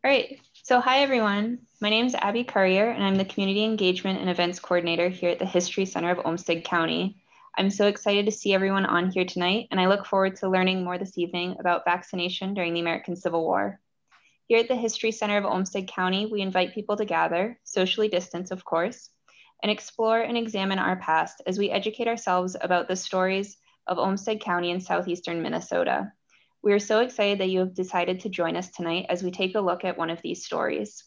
All right, so hi everyone. My name is Abby Currier and I'm the Community Engagement and Events Coordinator here at the History Center of Olmsted County. I'm so excited to see everyone on here tonight and I look forward to learning more this evening about vaccination during the American Civil War. Here at the History Center of Olmsted County, we invite people to gather, socially distanced of course, and explore and examine our past as we educate ourselves about the stories of Olmsted County in southeastern Minnesota. We are so excited that you have decided to join us tonight as we take a look at one of these stories.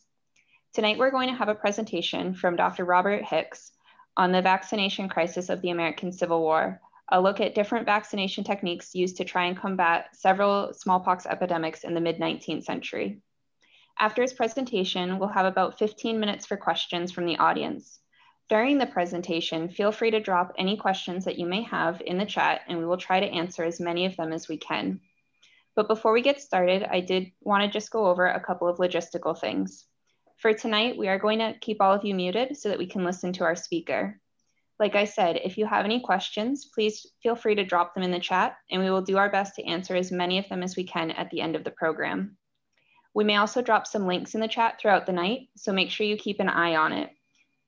Tonight, we're going to have a presentation from Dr. Robert Hicks on the vaccination crisis of the American Civil War, a look at different vaccination techniques used to try and combat several smallpox epidemics in the mid-19th century. After his presentation, we'll have about 15 minutes for questions from the audience. During the presentation, feel free to drop any questions that you may have in the chat and we will try to answer as many of them as we can. But before we get started, I did want to just go over a couple of logistical things. For tonight, we are going to keep all of you muted so that we can listen to our speaker. Like I said, if you have any questions, please feel free to drop them in the chat and we will do our best to answer as many of them as we can at the end of the program. We may also drop some links in the chat throughout the night, so make sure you keep an eye on it.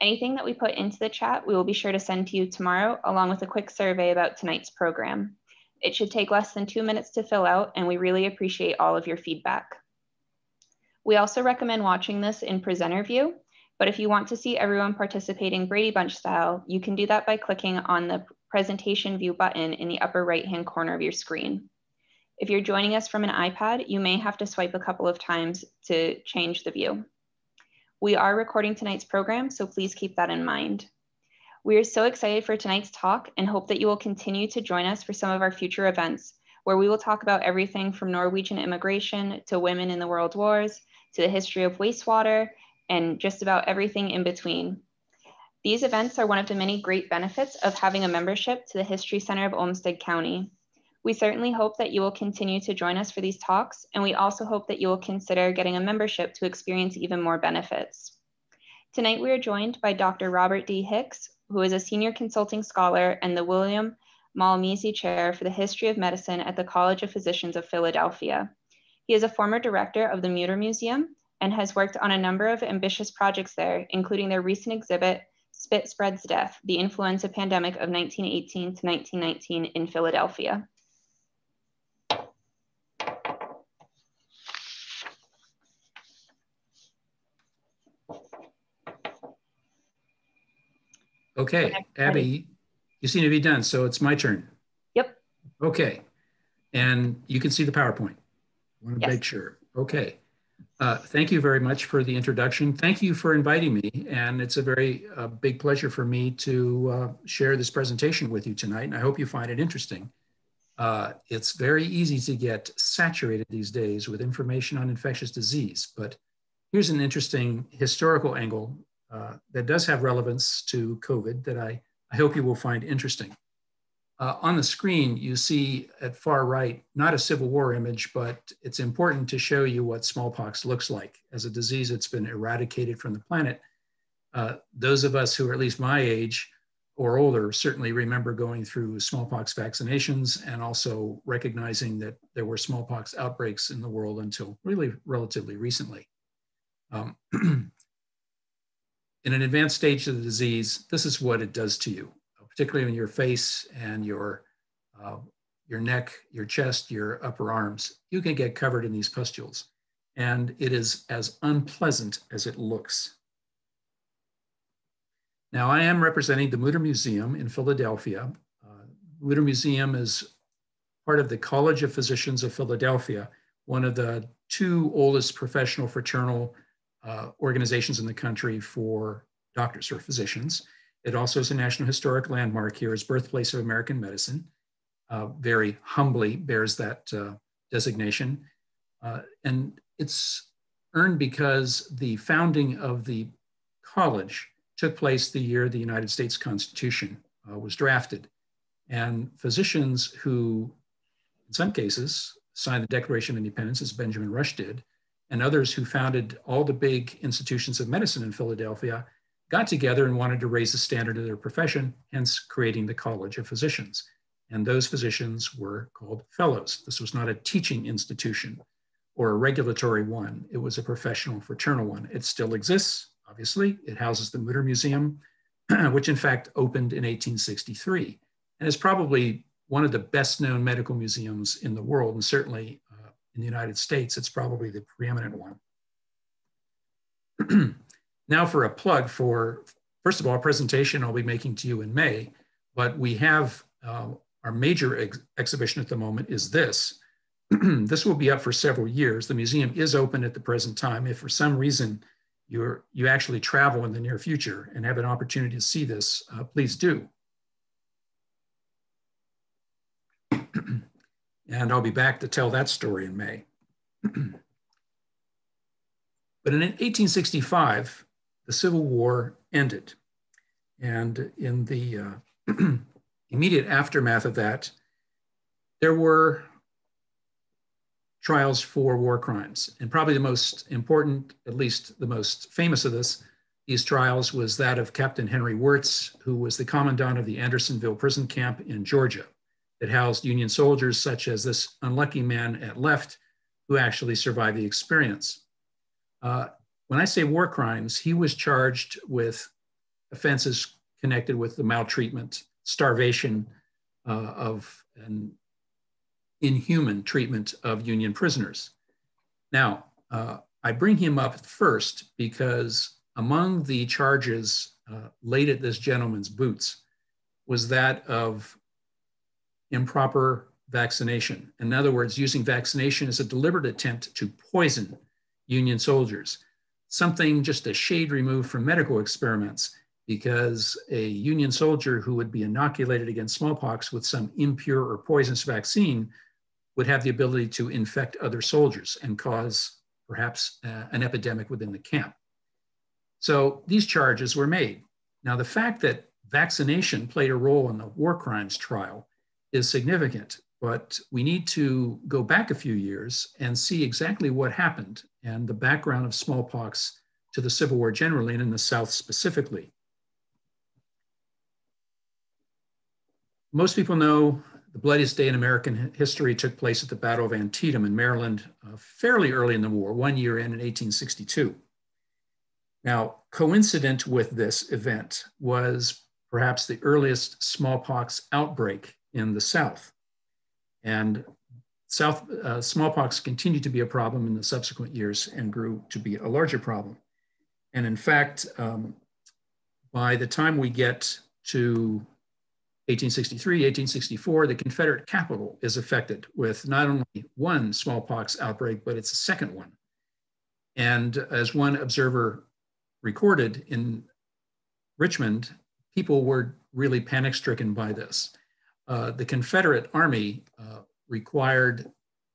Anything that we put into the chat, we will be sure to send to you tomorrow, along with a quick survey about tonight's program. It should take less than 2 minutes to fill out, and we really appreciate all of your feedback. We also recommend watching this in presenter view, but if you want to see everyone participating Brady Bunch style, you can do that by clicking on the presentation view button in the upper right-hand corner of your screen. If you're joining us from an iPad, you may have to swipe a couple of times to change the view. We are recording tonight's program, so please keep that in mind. We are so excited for tonight's talk and hope that you will continue to join us for some of our future events, where we will talk about everything from Norwegian immigration to women in the world wars, to the history of wastewater, and just about everything in between. These events are one of the many great benefits of having a membership to the History Center of Olmsted County. We certainly hope that you will continue to join us for these talks, and we also hope that you will consider getting a membership to experience even more benefits. Tonight, we are joined by Dr. Robert D. Hicks, who is a senior consulting scholar and the William Malmese Chair for the History of Medicine at the College of Physicians of Philadelphia. He is a former director of the Mütter Museum and has worked on a number of ambitious projects there, including their recent exhibit, Spit Spreads Death, the Influenza Pandemic of 1918 to 1919 in Philadelphia. Okay, Abby, you seem to be done, so it's my turn. Yep. Okay, and you can see the PowerPoint. I want to make sure. Okay, thank you very much for the introduction. Thank you for inviting me, and it's a very big pleasure for me to share this presentation with you tonight, and I hope you find it interesting. It's very easy to get saturated these days with information on infectious disease, but here's an interesting historical angle that does have relevance to COVID that I hope you will find interesting. On the screen, you see at far right, not a Civil War image, but it's important to show you what smallpox looks like as a disease that's been eradicated from the planet. Those of us who are at least my age or older certainly remember going through smallpox vaccinations and also recognizing that there were smallpox outbreaks in the world until really relatively recently. In an advanced stage of the disease, this is what it does to you, particularly in your face and your neck, your chest, your upper arms. You can get covered in these pustules, and it is as unpleasant as it looks. Now, I am representing the Mütter Museum in Philadelphia. Mütter Museum is part of the College of Physicians of Philadelphia, one of the two oldest professional fraternal organizations in the country for doctors or physicians. It also is a National Historic Landmark here as birthplace of American medicine. Very humbly bears that designation. And it's earned because the founding of the college took place the year the United States Constitution was drafted. And physicians who, in some cases, signed the Declaration of Independence, as Benjamin Rush did, and others who founded all the big institutions of medicine in Philadelphia got together and wanted to raise the standard of their profession, hence creating the College of Physicians. And those physicians were called fellows. This was not a teaching institution. or a regulatory one. It was a professional fraternal one. It still exists, obviously. It houses the Mütter Museum, which in fact opened in 1863, and is probably one of the best known medical museums in the world, and certainly in the United States, it's probably the preeminent one. Now for a plug for, first of all, a presentation I'll be making to you in May, but we have our major exhibition at the moment is this. This will be up for several years. The museum is open at the present time. If for some reason you actually travel in the near future and have an opportunity to see this, please do. And I'll be back to tell that story in May. But in 1865, the Civil War ended. And in the immediate aftermath of that, there were trials for war crimes. And probably the most important, at least the most famous of these trials was that of Captain Henry Wirtz, who was the commandant of the Andersonville prison camp in Georgia that housed Union soldiers such as this unlucky man at left who actually survived the experience. When I say war crimes, he was charged with offenses connected with the maltreatment, starvation and inhuman treatment of Union prisoners. Now, I bring him up first because among the charges laid at this gentleman's boots was that of improper vaccination. In other words, using vaccination as a deliberate attempt to poison Union soldiers, something just a shade removed from medical experiments, because a Union soldier who would be inoculated against smallpox with some impure or poisonous vaccine would have the ability to infect other soldiers and cause perhaps an epidemic within the camp. So these charges were made. Now, the fact that vaccination played a role in the war crimes trial is significant, but we need to go back a few years and see exactly what happened and the background of smallpox to the Civil War generally and in the South specifically. Most people know the bloodiest day in American history took place at the Battle of Antietam in Maryland fairly early in the war, 1 year in 1862. Now, coincident with this event was perhaps the earliest smallpox outbreak in the South. And smallpox continued to be a problem in the subsequent years and grew to be a larger problem. And in fact, by the time we get to 1863, 1864, the Confederate capital is affected with not only one smallpox outbreak, but it's a second one. And as one observer recorded in Richmond, people were really panic-stricken by this. The Confederate Army required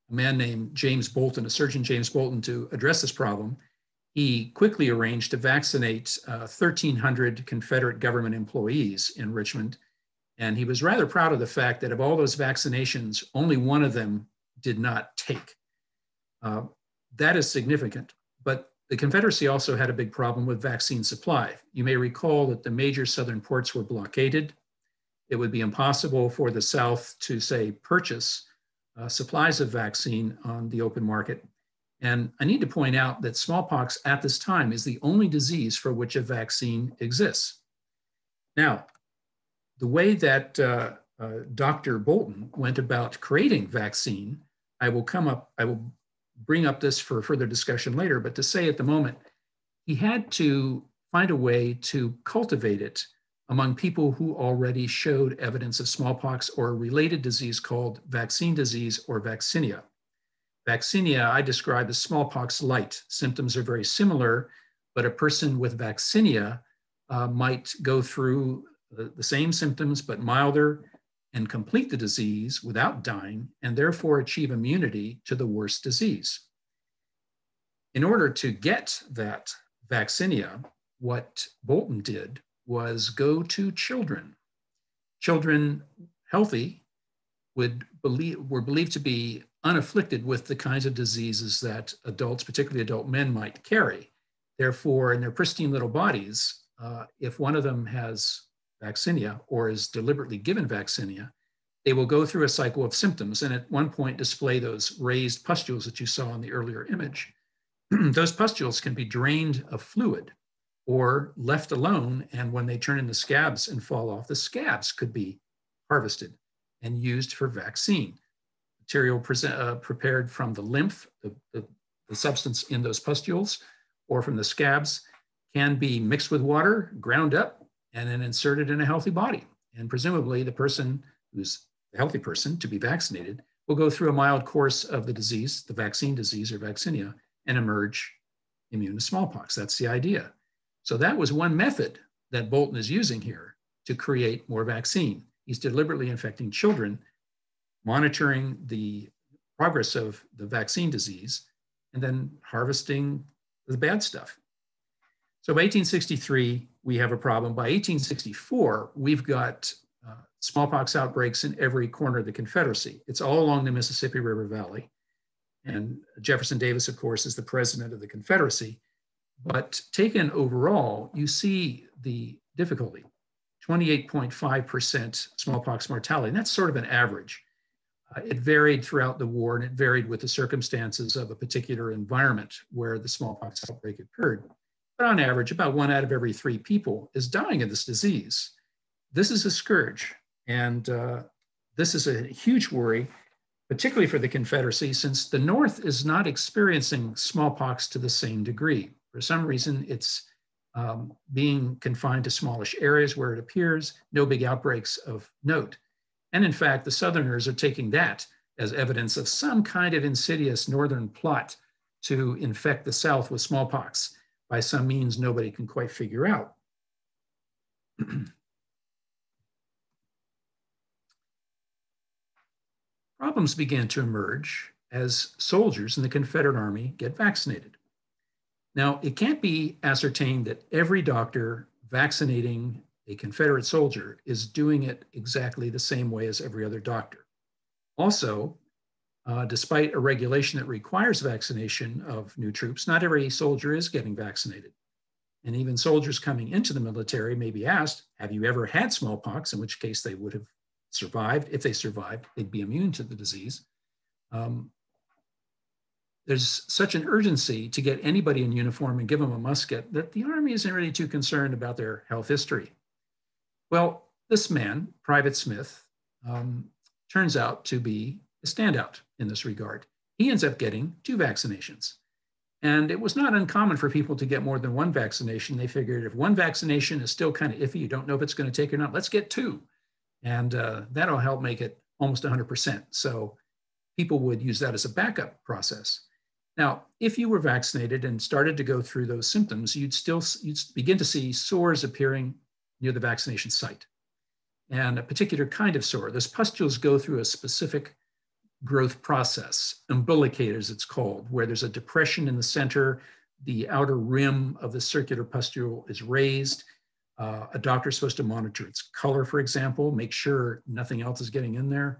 a man named James Bolton, a Surgeon James Bolton, to address this problem. He quickly arranged to vaccinate 1,300 Confederate government employees in Richmond. And he was rather proud of the fact that of all those vaccinations, only one of them did not take. That is significant. But the Confederacy also had a big problem with vaccine supply. You may recall that the major southern ports were blockaded. It would be impossible for the South to, say, purchase supplies of vaccine on the open market. And I need to point out that smallpox at this time is the only disease for which a vaccine exists. Now, the way that Dr. Bolton went about creating vaccine, I will bring up this for further discussion later, but to say at the moment, he had to find a way to cultivate it among people who already showed evidence of smallpox or a related disease called vaccine disease or vaccinia. Vaccinia, I describe as smallpox light. Symptoms are very similar, but a person with vaccinia might go through the same symptoms, but milder, and complete the disease without dying, and therefore achieve immunity to the worst disease. In order to get that vaccinia, what Bolton did was go to children. Children healthy were believed to be unafflicted with the kinds of diseases that adults, particularly adult men, might carry. Therefore, in their pristine little bodies, if one of them has vaccinia or is deliberately given vaccinia, they will go through a cycle of symptoms and at one point display those raised pustules that you saw in the earlier image. Those pustules can be drained of fluid or left alone, and when they turn into scabs and fall off, the scabs could be harvested and used for vaccine. Material prepared from the lymph, the substance in those pustules, or from the scabs, can be mixed with water, ground up, and then inserted in a healthy body. And presumably the person who's a healthy person to be vaccinated will go through a mild course of the disease, the vaccine disease or vaccinia, and emerge immune to smallpox. That's the idea. So that was one method that Bolton is using here to create more vaccine. He's deliberately infecting children, monitoring the progress of the vaccine disease, and then harvesting the bad stuff. So by 1863, we have a problem. By 1864, we've got smallpox outbreaks in every corner of the Confederacy. It's all along the Mississippi River Valley. And Jefferson Davis, of course, is the president of the Confederacy. But taken overall, you see the difficulty, 28.5% smallpox mortality. And that's sort of an average. It varied throughout the war, and it varied with the circumstances of a particular environment where the smallpox outbreak occurred. But on average, about 1 out of every 3 people is dying of this disease. This is a scourge, and this is a huge worry, particularly for the Confederacy, since the North is not experiencing smallpox to the same degree. For some reason, it's being confined to smallish areas where it appears, no big outbreaks of note. And in fact, the Southerners are taking that as evidence of some kind of insidious Northern plot to infect the South with smallpox by some means nobody can quite figure out. Problems began to emerge as soldiers in the Confederate Army get vaccinated. Now, it can't be ascertained that every doctor vaccinating a Confederate soldier is doing it exactly the same way as every other doctor. Also, despite a regulation that requires vaccination of new troops, not every soldier is getting vaccinated. And even soldiers coming into the military may be asked, have you ever had smallpox? In which case they would have survived. If they survived, they'd be immune to the disease. There's such an urgency to get anybody in uniform and give them a musket that the Army isn't really too concerned about their health history. Well, this man, Private Smith, turns out to be a standout in this regard. He ends up getting 2 vaccinations. And it was not uncommon for people to get more than 1 vaccination. They figured if 1 vaccination is still kind of iffy, you don't know if it's going to take or not, let's get 2. And that'll help make it almost 100%. So people would use that as a backup process. Now, if you were vaccinated and started to go through those symptoms, you'd begin to see sores appearing near the vaccination site. And a particular kind of sore, those pustules go through a specific growth process, umbilicate it's called, where there's a depression in the center, the outer rim of the circular pustule is raised. A doctor is supposed to monitor its color, for example, make sure nothing else is getting in there.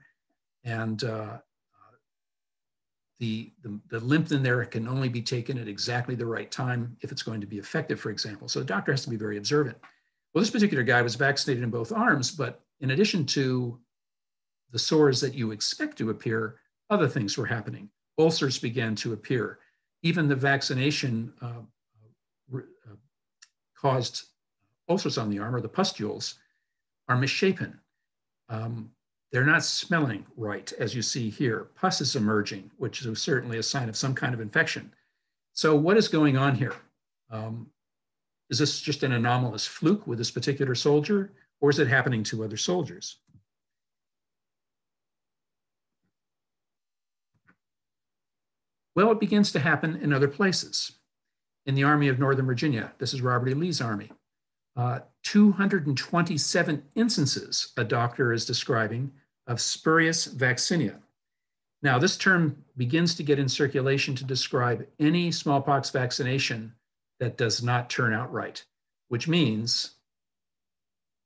And the lymph in there can only be taken at exactly the right time if it's going to be effective, for example. So the doctor has to be very observant. Well, this particular guy was vaccinated in both arms, but in addition to the sores that you expect to appear, other things were happening. Ulcers began to appear. Even the vaccination caused ulcers on the arm, or the pustules, are misshapen. They're not smelling right, as you see here. Pus is emerging, which is certainly a sign of some kind of infection. So what is going on here? Is this just an anomalous fluke with this particular soldier, or is it happening to other soldiers? Well, it begins to happen in other places. In the Army of Northern Virginia, this is Robert E. Lee's army, 227 instances a doctor is describing of spurious vaccinia. Now, this term begins to get in circulation to describe any smallpox vaccination that does not turn out right, which means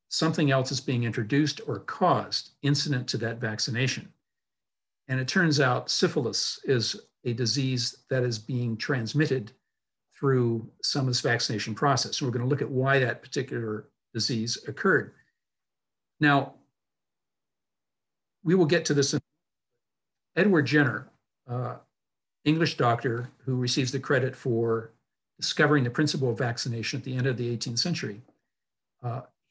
something else is being introduced or caused incident to that vaccination. And it turns out syphilis is a disease that is being transmitted through some of this vaccination process. So we're going to look at why that particular disease occurred. Now, we will get to this. Edward Jenner, English doctor who receives the credit for discovering the principle of vaccination at the end of the 18th century,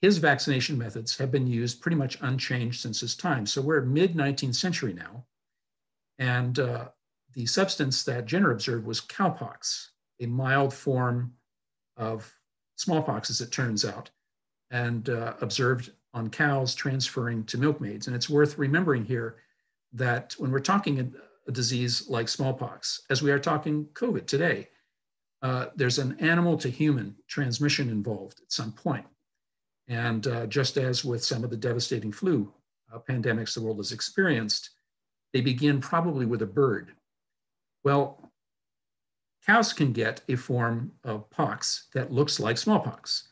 his vaccination methods have been used pretty much unchanged since his time. So we're mid-19th century now. And the substance that Jenner observed was cowpox, a mild form of smallpox, as it turns out, and observed on cows transferring to milkmaids. And it's worth remembering here that when we're talking a disease like smallpox, as we are talking COVID today, there's an animal to human transmission involved at some point. And just as with some of the devastating flu pandemics the world has experienced, they begin probably with a bird. Well, cows can get a form of pox that looks like smallpox.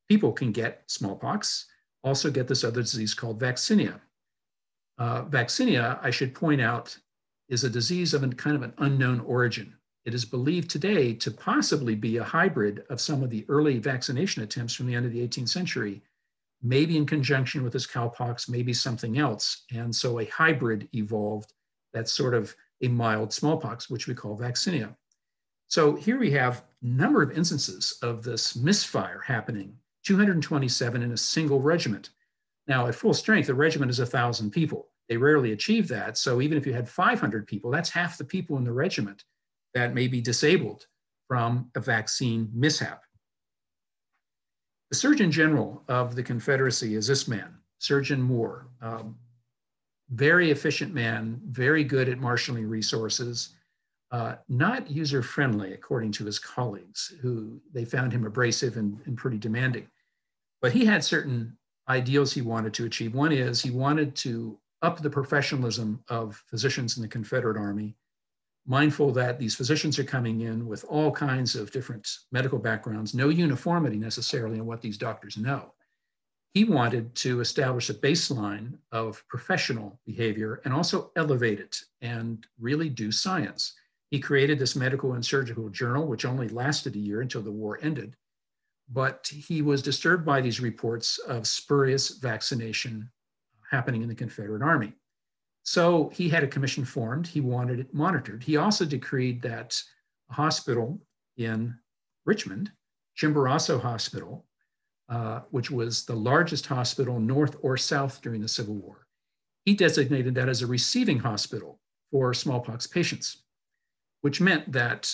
People can get smallpox, also get this other disease called vaccinia. Vaccinia, I should point out, is a disease of a kind of an unknown origin. It is believed today to possibly be a hybrid of some of the early vaccination attempts from the end of the 18th century, maybe in conjunction with this cowpox, maybe something else. And so a hybrid evolved that's sort of a mild smallpox, which we call vaccinia. So here we have a number of instances of this misfire happening, 227 in a single regiment. Now, at full strength, a regiment is 1,000 people. They rarely achieve that. So even if you had 500 people, that's half the people in the regiment that may be disabled from a vaccine mishap. The Surgeon General of the Confederacy is this man, Surgeon Moore. Very efficient man, very good at marshaling resources, not user-friendly, according to his colleagues, who they found him abrasive and pretty demanding. But he had certain ideals he wanted to achieve. One is he wanted to up the professionalism of physicians in the Confederate Army, mindful that these physicians are coming in with all kinds of different medical backgrounds, no uniformity necessarily in what these doctors know. He wanted to establish a baseline of professional behavior and also elevate it and really do science. He created this medical and surgical journal, which only lasted a year until the war ended. But he was disturbed by these reports of spurious vaccination happening in the Confederate Army. So he had a commission formed. He wanted it monitored. He also decreed that a hospital in Richmond, Chimborazo Hospital, which was the largest hospital north or south during the Civil War, he designated that as a receiving hospital for smallpox patients, which meant that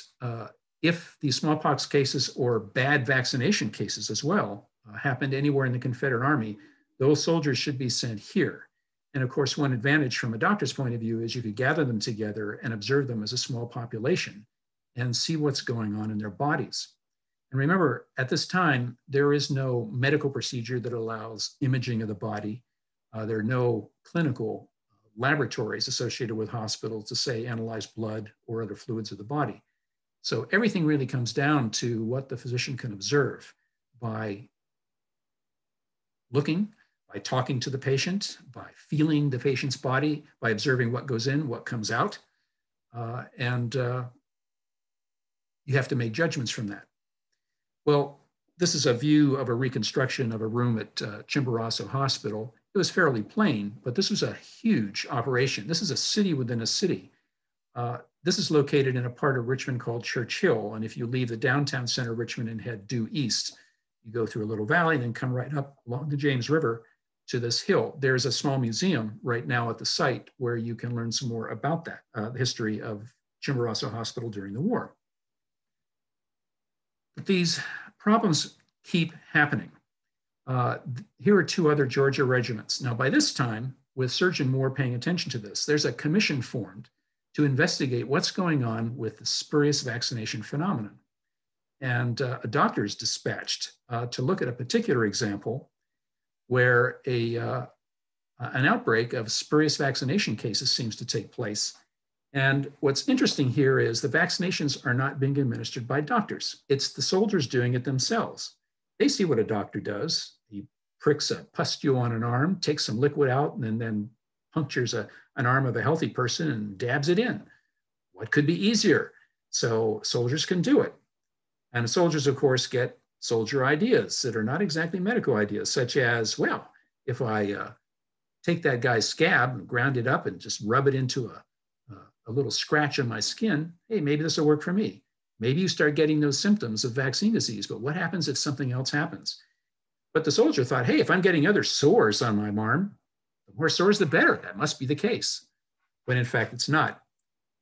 if these smallpox cases or bad vaccination cases as well happened anywhere in the Confederate Army, those soldiers should be sent here. And of course, one advantage from a doctor's point of view is you could gather them together and observe them as a small population and see what's going on in their bodies. And remember, at this time, there is no medical procedure that allows imaging of the body. There are no clinical laboratories associated with hospitals to say analyze blood or other fluids of the body. So everything really comes down to what the physician can observe by looking, by talking to the patient, by feeling the patient's body, by observing what goes in, what comes out. And you have to make judgments from that. Well, this is a view of a reconstruction of a room at Chimborazo Hospital. It was fairly plain, but this was a huge operation. This is a city within a city. This is located in a part of Richmond called Church Hill. And if you leave the downtown center of Richmond and head due east, you go through a little valley and then come right up along the James River to this hill. There's a small museum right now at the site where you can learn some more about that, the history of Chimborazo Hospital during the war. But these problems keep happening. Here are two other Georgia regiments. Now, by this time, with Surgeon Moore paying attention to this, there's a commission formed to investigate what's going on with the spurious vaccination phenomenon. And a doctor is dispatched to look at a particular example where an outbreak of spurious vaccination cases seems to take place. And what's interesting here is the vaccinations are not being administered by doctors. It's the soldiers doing it themselves. They see what a doctor does. He pricks a pustule on an arm, takes some liquid out, and then punctures an arm of a healthy person and dabs it in. What could be easier? So soldiers can do it. And the soldiers, of course, get soldier ideas that are not exactly medical ideas, such as, well, if I take that guy's scab and ground it up and just rub it into a little scratch on my skin. Hey, maybe this will work for me. Maybe you start getting those symptoms of vaccine disease, but what happens if something else happens? But the soldier thought, hey, if I'm getting other sores on my arm, the more sores, the better. That must be the case. When in fact, it's not.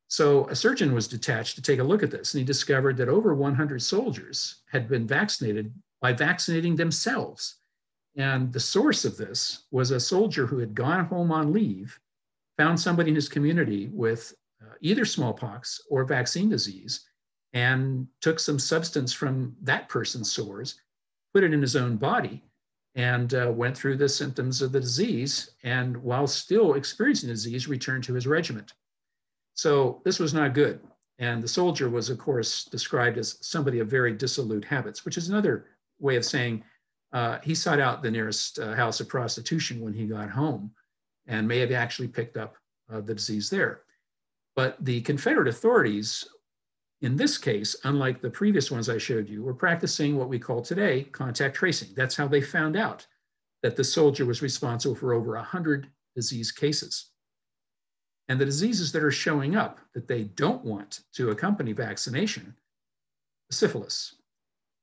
So a surgeon was detached to take a look at this, and he discovered that over 100 soldiers had been vaccinated by vaccinating themselves. And the source of this was a soldier who had gone home on leave, found somebody in his community with either smallpox or vaccine disease, and took some substance from that person's sores, put it in his own body, and went through the symptoms of the disease, and while still experiencing the disease, returned to his regiment. So this was not good. And the soldier was, of course, described as somebody of very dissolute habits, which is another way of saying he sought out the nearest house of prostitution when he got home and may have actually picked up the disease there. But the Confederate authorities, in this case, unlike the previous ones I showed you, were practicing what we call today contact tracing. That's how they found out that the soldier was responsible for over 100 disease cases. And the diseases that are showing up that they don't want to accompany vaccination, syphilis.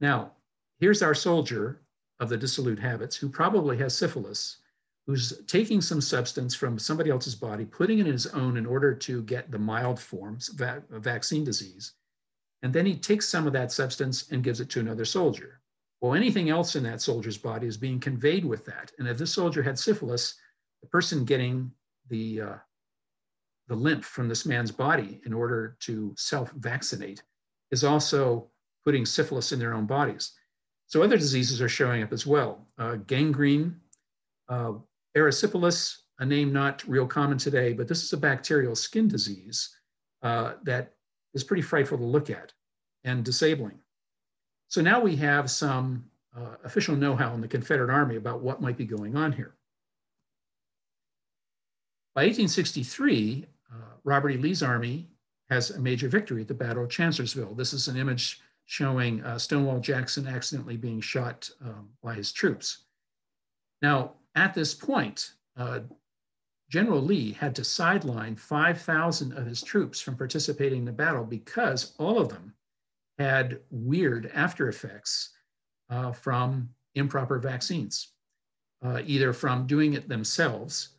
Now, here's our soldier of the dissolute habits who probably has syphilis, who's taking some substance from somebody else's body, putting it in his own in order to get the mild forms of vaccine disease. And then he takes some of that substance and gives it to another soldier. Well, anything else in that soldier's body is being conveyed with that. And if this soldier had syphilis, the person getting the lymph from this man's body in order to self-vaccinate is also putting syphilis in their own bodies. So other diseases are showing up as well. Gangrene, erysipelas, a name not real common today, but this is a bacterial skin disease that is pretty frightful to look at and disabling. So now we have some official know-how in the Confederate Army about what might be going on here. By 1863, Robert E. Lee's army has a major victory at the Battle of Chancellorsville. This is an image showing Stonewall Jackson accidentally being shot by his troops. Now, at this point, General Lee had to sideline 5,000 of his troops from participating in the battle because all of them had weird after effects from improper vaccines, either from doing it themselves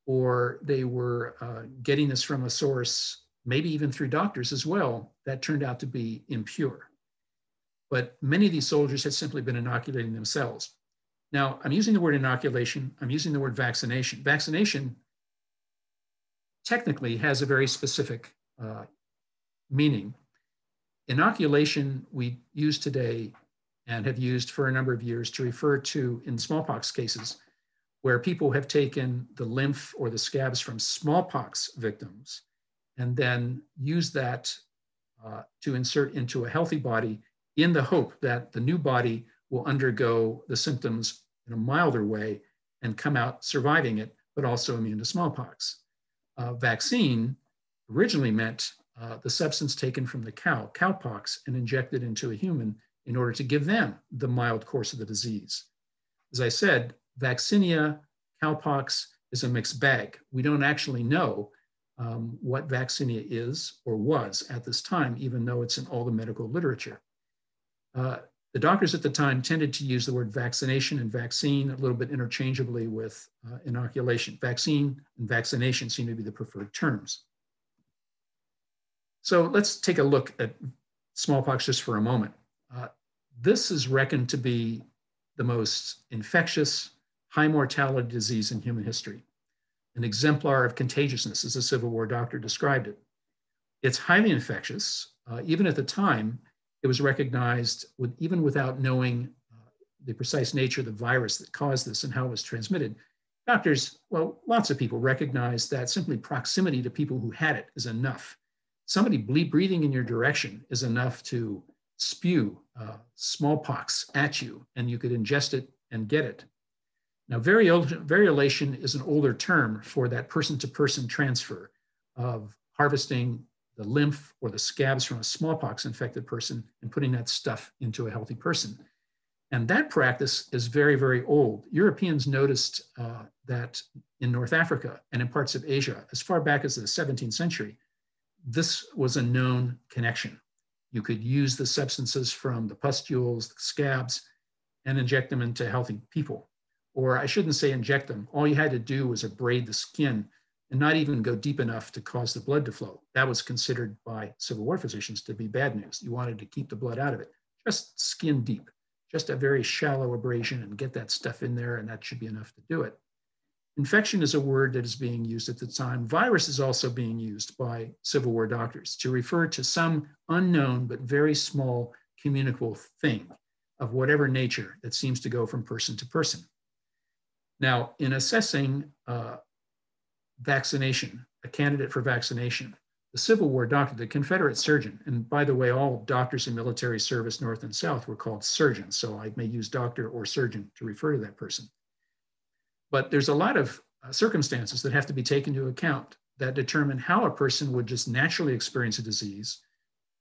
or they were getting this from a source, maybe even through doctors as well, that turned out to be impure. But many of these soldiers had simply been inoculating themselves. Now, I'm using the word inoculation, I'm using the word vaccination. Vaccination technically has a very specific meaning. Inoculation we use today and have used for a number of years to refer to, in smallpox cases, where people have taken the lymph or the scabs from smallpox victims and then use that to insert into a healthy body in the hope that the new body will undergo the symptoms in a milder way and come out surviving it, but also immune to smallpox. Vaccine originally meant the substance taken from the cow, cowpox, and injected into a human in order to give them the mild course of the disease. As I said, vaccinia, cowpox is a mixed bag. We don't actually know what vaccinia is or was at this time, even though it's in all the medical literature. The doctors at the time tended to use the word vaccination and vaccine a little bit interchangeably with inoculation. Vaccine and vaccination seem to be the preferred terms. So let's take a look at smallpox just for a moment. This is reckoned to be the most infectious, high mortality disease in human history. An exemplar of contagiousness, as a Civil War doctor described it. It's highly infectious. Even at the time, it was recognized even without knowing the precise nature of the virus that caused this and how it was transmitted. Doctors, well, lots of people recognized that simply proximity to people who had it is enough. Somebody breathing in your direction is enough to spew smallpox at you, and you could ingest it and get it. Now, variolation is an older term for that person-to-person transfer of harvesting the lymph or the scabs from a smallpox-infected person and putting that stuff into a healthy person. And that practice is very, very old. Europeans noticed that in North Africa and in parts of Asia, as far back as the 17th century, this was a known connection. You could use the substances from the pustules, the scabs, and inject them into healthy people. Or I shouldn't say inject them. All you had to do was abrade the skin and not even go deep enough to cause the blood to flow. That was considered by Civil War physicians to be bad news. You wanted to keep the blood out of it. Just skin deep, just a very shallow abrasion and get that stuff in there, and that should be enough to do it. Infection is a word that is being used at the time. Virus is also being used by Civil War doctors to refer to some unknown but very small communicable thing of whatever nature that seems to go from person to person. Now, in assessing vaccination, a candidate for vaccination, the Civil War doctor, the Confederate surgeon, and by the way, all doctors in military service, North and South, were called surgeons, so I may use doctor or surgeon to refer to that person. But there's a lot of circumstances that have to be taken into account that determine how a person would just naturally experience a disease,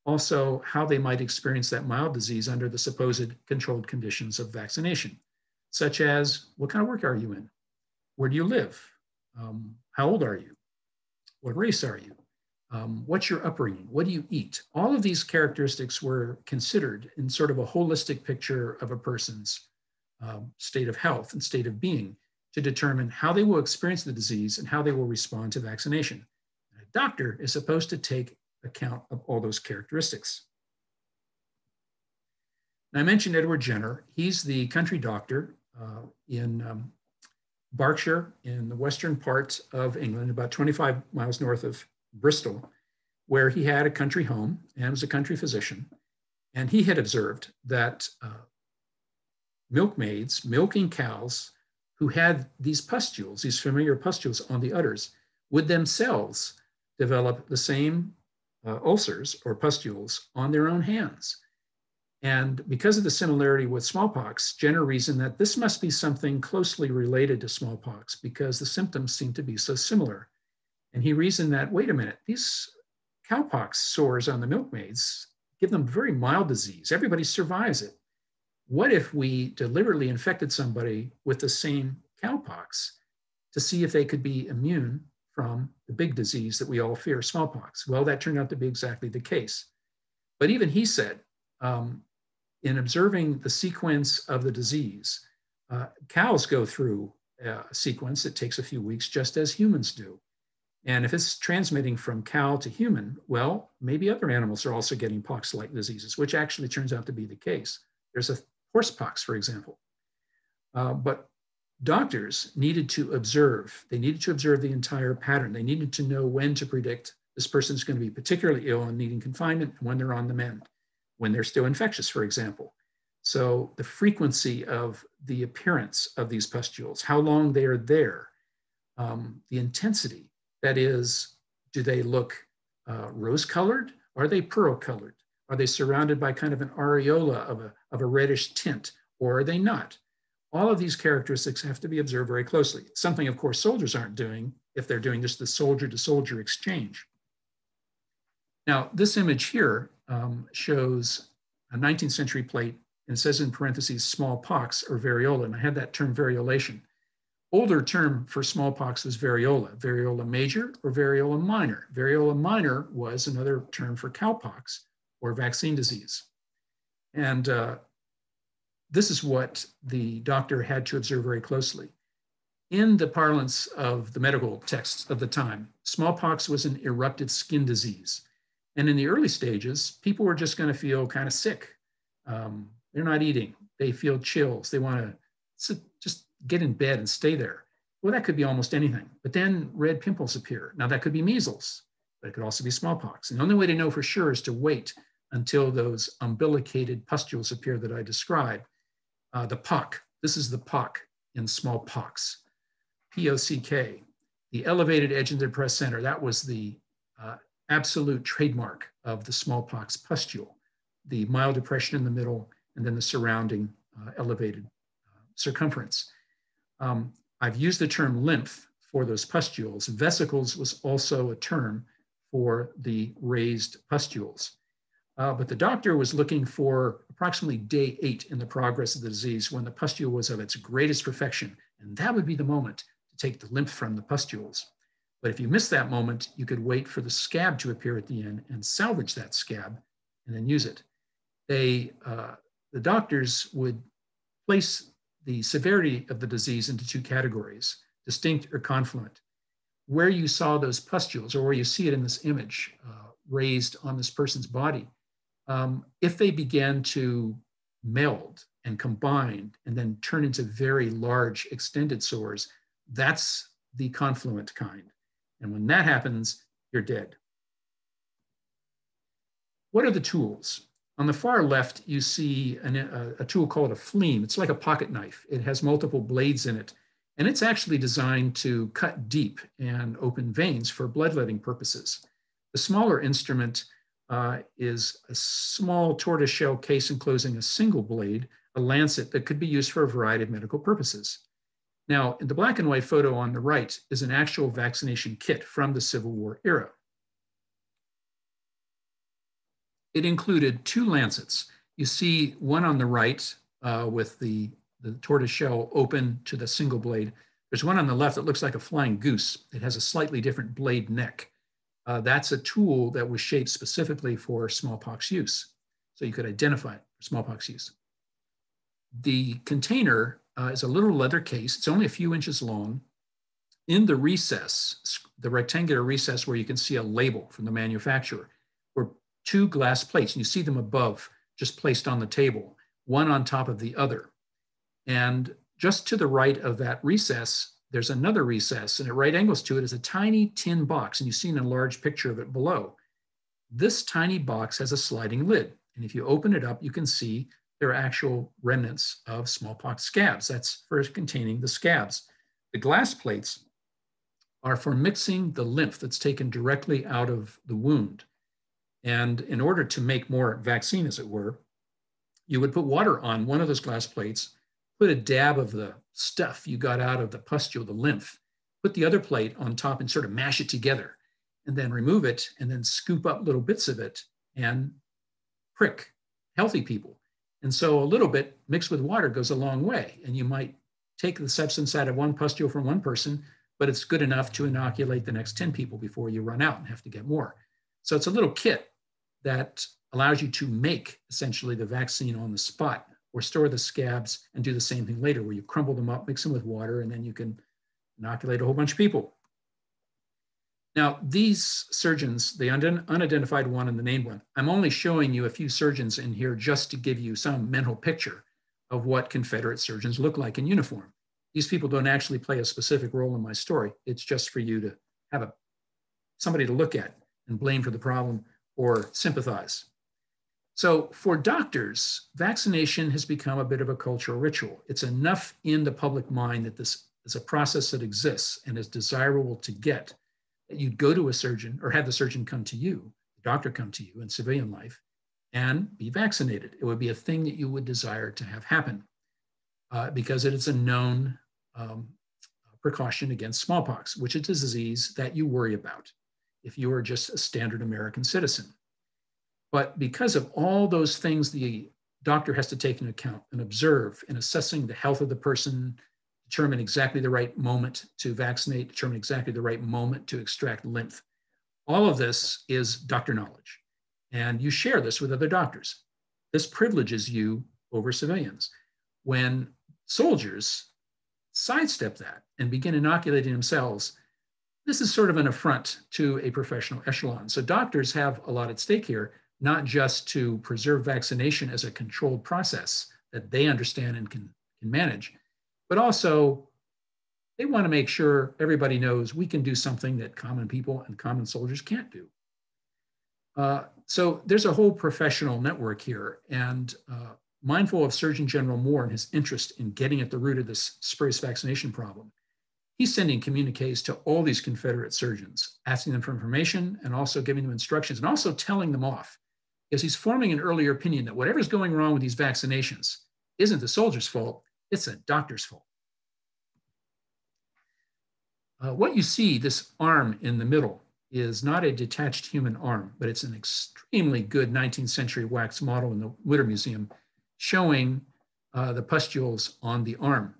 also how they might experience that mild disease under the supposed controlled conditions of vaccination, such as what kind of work are you in? Where do you live? How old are you? What race are you? What's your upbringing? What do you eat? All of these characteristics were considered in sort of a holistic picture of a person's state of health and state of being to determine how they will experience the disease and how they will respond to vaccination. And a doctor is supposed to take account of all those characteristics. Now, I mentioned Edward Jenner. He's the country doctor in Berkshire, in the western part of England, about 25 miles north of Bristol, where he had a country home and was a country physician. And he had observed that milkmaids milking cows who had these pustules, these familiar pustules on the udders, would themselves develop the same ulcers or pustules on their own hands. And because of the similarity with smallpox, Jenner reasoned that this must be something closely related to smallpox because the symptoms seem to be so similar. And he reasoned that, wait a minute, these cowpox sores on the milkmaids give them very mild disease. Everybody survives it. What if we deliberately infected somebody with the same cowpox to see if they could be immune from the big disease that we all fear, smallpox? Well, that turned out to be exactly the case. But even he said, in observing the sequence of the disease, cows go through a sequence that takes a few weeks, just as humans do. And if it's transmitting from cow to human, well, maybe other animals are also getting pox-like diseases, which actually turns out to be the case. There's a horsepox, for example. But doctors needed to observe. They needed to observe the entire pattern. They needed to know when to predict this person's going to be particularly ill and needing confinement and when they're on the mend, when they're still infectious, for example. So the frequency of the appearance of these pustules, how long they are there, the intensity, that is, do they look rose-colored? Are they pearl-colored? Are they surrounded by kind of an aureola of a reddish tint, or are they not? All of these characteristics have to be observed very closely. Something, of course, soldiers aren't doing if they're doing just the soldier-to-soldier exchange. Now, this image here shows a 19th century plate, and it says in parentheses, smallpox or variola, and I had that term variolation. Older term for smallpox was variola, variola major or variola minor. Variola minor was another term for cowpox or vaccine disease. And this is what the doctor had to observe very closely. In the parlance of the medical texts of the time, smallpox was an eruptive skin disease. And in the early stages, people were just going to feel kind of sick. They're not eating. They feel chills. They want to just get in bed and stay there. Well, that could be almost anything. But then red pimples appear. Now, that could be measles, but it could also be smallpox. And the only way to know for sure is to wait until those umbilicated pustules appear that I described. The pock, this is the pock in smallpox, P-O-C-K. The elevated edge of the depressed center, that was the absolute trademark of the smallpox pustule. The mild depression in the middle, and then the surrounding elevated circumference. I've used the term lymph for those pustules. Vesicles was also a term for the raised pustules. But the doctor was looking for approximately day 8 in the progress of the disease when the pustule was of its greatest perfection. And that would be the moment to take the lymph from the pustules. But if you missed that moment, you could wait for the scab to appear at the end and salvage that scab and then use it. The doctors would place the severity of the disease into 2 categories, distinct or confluent. Where you saw those pustules, or where you see it in this image raised on this person's body, if they began to meld and combine and then turn into very large extended sores, that's the confluent kind. And when that happens, you're dead. What are the tools? On the far left, you see a tool called a fleam. It's like a pocket knife. It has multiple blades in it, and it's actually designed to cut deep and open veins for bloodletting purposes. The smaller instrument is a small tortoiseshell case enclosing a single blade, a lancet that could be used for a variety of medical purposes. Now, in the black and white photo on the right is an actual vaccination kit from the Civil War era. It included 2 lancets. You see one on the right with the tortoiseshell open to the single blade. There's one on the left that looks like a flying goose. It has a slightly different blade neck. That's a tool that was shaped specifically for smallpox use. So you could identify it for smallpox use. The container is a little leather case. It's only a few inches long. In the recess, the rectangular recess where you can see a label from the manufacturer, were 2 glass plates. And you see them above, just placed on the table, one on top of the other. And just to the right of that recess, there's another recess, and at right angles to it is a tiny tin box, and you've seen a large picture of it below. This tiny box has a sliding lid, and if you open it up, you can see there are actual remnants of smallpox scabs. That's for containing the scabs. The glass plates are for mixing the lymph that's taken directly out of the wound. And in order to make more vaccine, as it were, you would put water on one of those glass plates, put a dab of the stuff you got out of the pustule, the lymph, put the other plate on top and sort of mash it together, and then remove it and then scoop up little bits of it and prick healthy people. And so a little bit mixed with water goes a long way. And you might take the substance out of one pustule from one person, but it's good enough to inoculate the next 10 people before you run out and have to get more. So it's a little kit that allows you to make essentially the vaccine on the spot, or store the scabs and do the same thing later, where you crumble them up, mix them with water, and then you can inoculate a whole bunch of people. Now, these surgeons, the unidentified one and the named one, I'm only showing you a few surgeons in here just to give you some mental picture of what Confederate surgeons look like in uniform. These people don't actually play a specific role in my story. It's just for you to have somebody to look at and blame for the problem or sympathize. So for doctors, vaccination has become a bit of a cultural ritual. It's enough in the public mind that this is a process that exists and is desirable to get, that you'd go to a surgeon or have the surgeon come to you, the doctor come to you in civilian life, and be vaccinated. It would be a thing that you would desire to have happen because it is a known precaution against smallpox, which is a disease that you worry about if you are just a standard American citizen. But because of all those things the doctor has to take into account and observe in assessing the health of the person, determine exactly the right moment to vaccinate, determine exactly the right moment to extract lymph, all of this is doctor knowledge. And you share this with other doctors. This privileges you over civilians. When soldiers sidestep that and begin inoculating themselves, this is sort of an affront to a professional echelon. So doctors have a lot at stake here, not just to preserve vaccination as a controlled process that they understand and can manage, but also they want to make sure everybody knows we can do something that common people and common soldiers can't do. So there's a whole professional network here, and mindful of Surgeon General Moore and his interest in getting at the root of this spurious vaccination problem, he's sending communiques to all these Confederate surgeons, asking them for information and also giving them instructions and also telling them off, because he's forming an earlier opinion that whatever's going wrong with these vaccinations isn't the soldier's fault, it's a doctor's fault. What you see, this arm in the middle, is not a detached human arm, but it's an extremely good 19th century wax model in the Mütter Museum showing the pustules on the arm.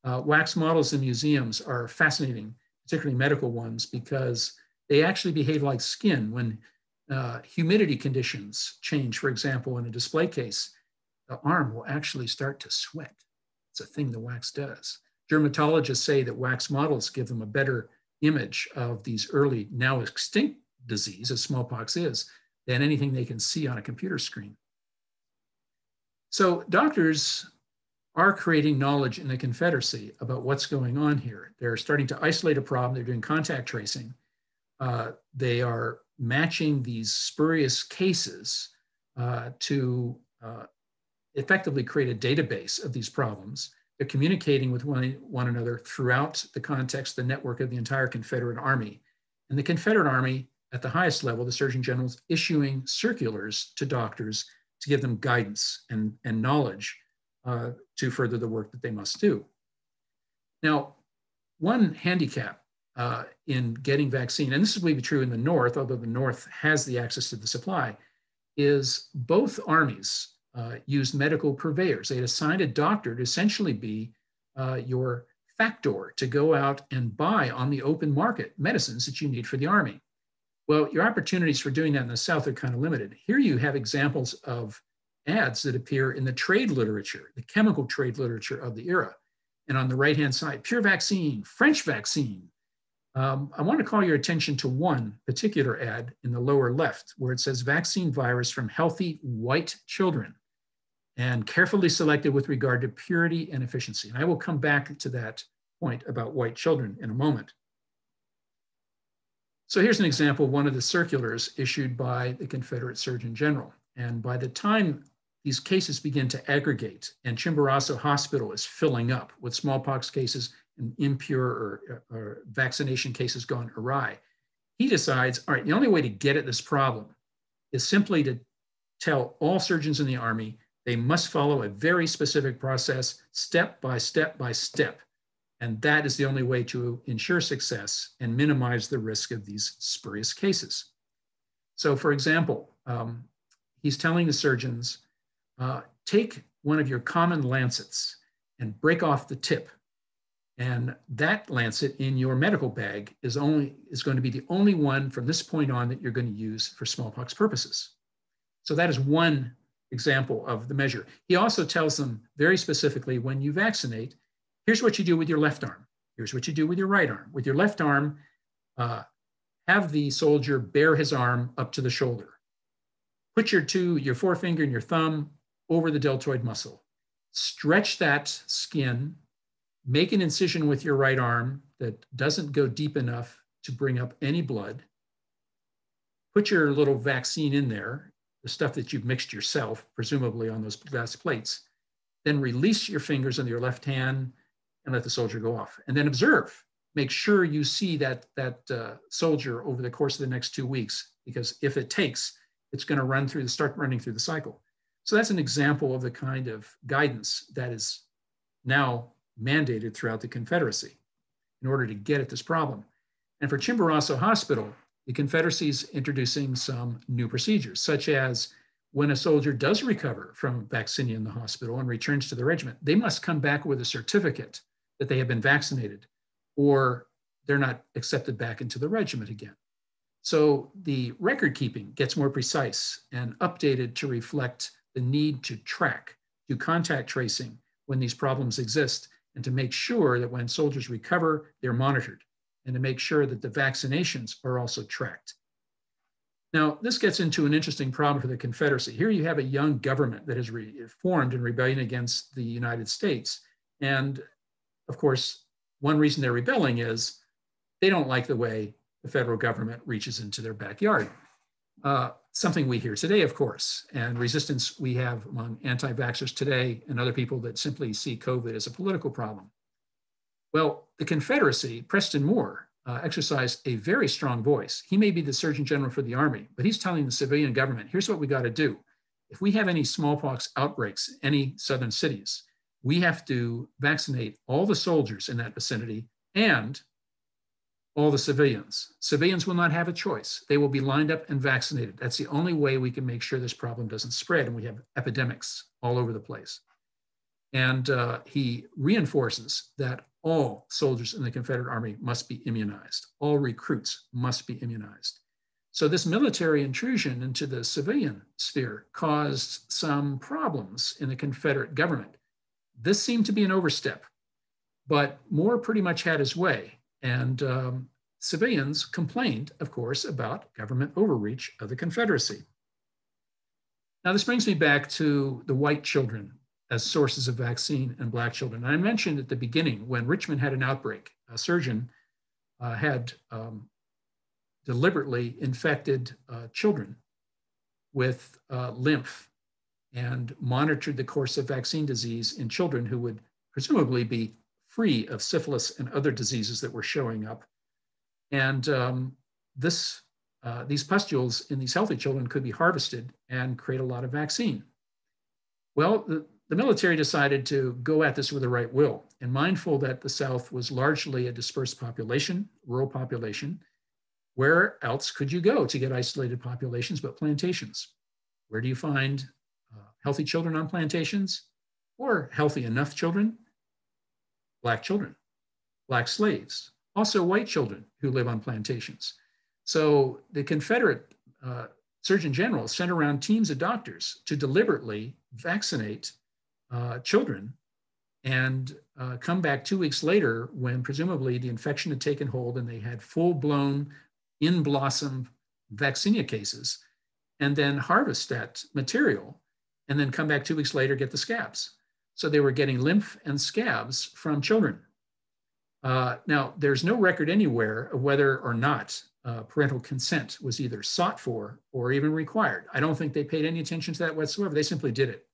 Wax models in museums are fascinating, particularly medical ones, because they actually behave like skin. When humidity conditions change, for example, in a display case, the arm will actually start to sweat. It's a thing the wax does. Dermatologists say that wax models give them a better image of these early, now extinct disease, as smallpox is, than anything they can see on a computer screen. So doctors are creating knowledge in the Confederacy about what's going on here. They're starting to isolate a problem. They're doing contact tracing. They are matching these spurious cases to effectively create a database of these problems. They're communicating with one another throughout the context, the network of the entire Confederate Army. And the Confederate Army, at the highest level, the Surgeon General's issuing circulars to doctors to give them guidance and knowledge to further the work that they must do. Now, one handicap in getting vaccine, and this is maybe true in the North, although the North has the access to the supply, is both armies used medical purveyors. They had assigned a doctor to essentially be your factor to go out and buy on the open market medicines that you need for the Army. Well, your opportunities for doing that in the South are kind of limited. Here you have examples of ads that appear in the trade literature, the chemical trade literature of the era. And on the right-hand side, pure vaccine, French vaccine. I want to call your attention to one particular ad in the lower left, where it says vaccine virus from healthy white children and carefully selected with regard to purity and efficiency. And I will come back to that point about white children in a moment. So here's an example of one of the circulars issued by the Confederate Surgeon General. And by the time these cases begin to aggregate and Chimborazo Hospital is filling up with smallpox cases and impure or vaccination cases gone awry, he decides, all right, the only way to get at this problem is simply to tell all surgeons in the Army they must follow a very specific process, step by step by step. And that is the only way to ensure success and minimize the risk of these spurious cases. So for example, he's telling the surgeons, take one of your common lancets and break off the tip. And that lancet in your medical bag is going to be the only one from this point on that you're going to use for smallpox purposes. So that is one example of the measure. He also tells them very specifically, when you vaccinate, here's what you do with your left arm. Here's what you do with your right arm. With your left arm, have the soldier bare his arm up to the shoulder. Put your forefinger and your thumb over the deltoid muscle. Stretch that skin, make an incision with your right arm that doesn't go deep enough to bring up any blood. Put your little vaccine in there, the stuff that you've mixed yourself, presumably on those glass plates. Then release your fingers on your left hand and let the soldier go off. And then observe. Make sure you see that soldier over the course of the next 2 weeks, because if it takes, it's going to start running through the cycle. So that's an example of the kind of guidance that is now mandated throughout the Confederacy in order to get at this problem. And for Chimborazo Hospital, the Confederacy is introducing some new procedures, such as when a soldier does recover from vaccinia in the hospital and returns to the regiment, they must come back with a certificate that they have been vaccinated, or they're not accepted back into the regiment again. So the record keeping gets more precise and updated to reflect the need to track, do contact tracing when these problems exist, and to make sure that when soldiers recover, they're monitored, and to make sure that the vaccinations are also tracked. Now, this gets into an interesting problem for the Confederacy. Here you have a young government that has formed in rebellion against the United States. And of course, one reason they're rebelling is they don't like the way the federal government reaches into their backyard. Something we hear today, of course, and resistance we have among anti-vaxxers today and other people that simply see COVID as a political problem. Well, the Confederacy, Preston Moore, exercised a very strong voice. He may be the Surgeon General for the Army, but he's telling the civilian government, here's what we got to do. If we have any smallpox outbreaks in any southern cities, we have to vaccinate all the soldiers in that vicinity and all the civilians. Civilians will not have a choice. They will be lined up and vaccinated. That's the only way we can make sure this problem doesn't spread, and we have epidemics all over the place. And he reinforces that all soldiers in the Confederate Army must be immunized. All recruits must be immunized. So this military intrusion into the civilian sphere caused some problems in the Confederate government. This seemed to be an overstep, but Moore pretty much had his way. And civilians complained, of course, about government overreach of the Confederacy. Now, this brings me back to the white children as sources of vaccine and Black children. I mentioned at the beginning, when Richmond had an outbreak, a surgeon had deliberately infected children with lymph and monitored the course of vaccine disease in children who would presumably be free of syphilis and other diseases that were showing up. And these pustules in these healthy children could be harvested and create a lot of vaccine. Well, the military decided to go at this with the right will, and mindful that the South was largely a dispersed population, rural population. Where else could you go to get isolated populations but plantations? Where do you find healthy children on plantations, or healthy enough children? Black children, Black slaves, also white children who live on plantations. So the Confederate Surgeon General sent around teams of doctors to deliberately vaccinate children and come back 2 weeks later when presumably the infection had taken hold and they had full-blown in blossom vaccinia cases, and then harvest that material and then come back 2 weeks later, get the scabs. So they were getting lymph and scabs from children. Now, there's no record anywhere of whether or not parental consent was either sought for or even required. I don't think they paid any attention to that whatsoever. They simply did it.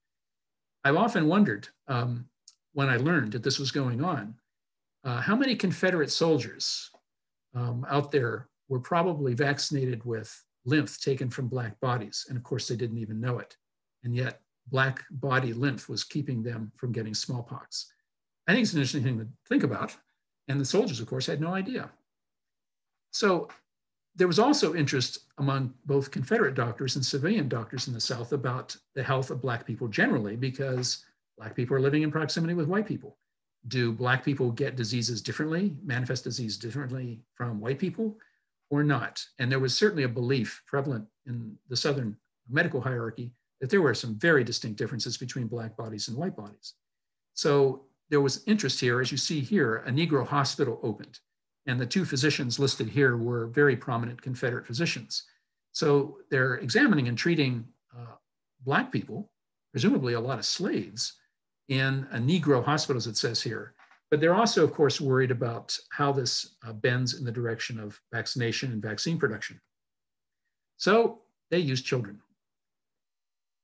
I've often wondered when I learned that this was going on, how many Confederate soldiers out there were probably vaccinated with lymph taken from Black bodies. And of course, they didn't even know it. And yet Black body lymph was keeping them from getting smallpox. I think it's an interesting thing to think about. And the soldiers, of course, had no idea. So there was also interest among both Confederate doctors and civilian doctors in the South about the health of Black people generally, because Black people are living in proximity with white people. Do Black people get diseases differently, manifest disease differently from white people or not? And there was certainly a belief prevalent in the Southern medical hierarchy that there were some very distinct differences between Black bodies and white bodies. So there was interest here. As you see here, a Negro hospital opened, and the two physicians listed here were very prominent Confederate physicians. So they're examining and treating Black people, presumably a lot of slaves, in a Negro hospital, as it says here. But they're also, of course, worried about how this bends in the direction of vaccination and vaccine production. So they use children.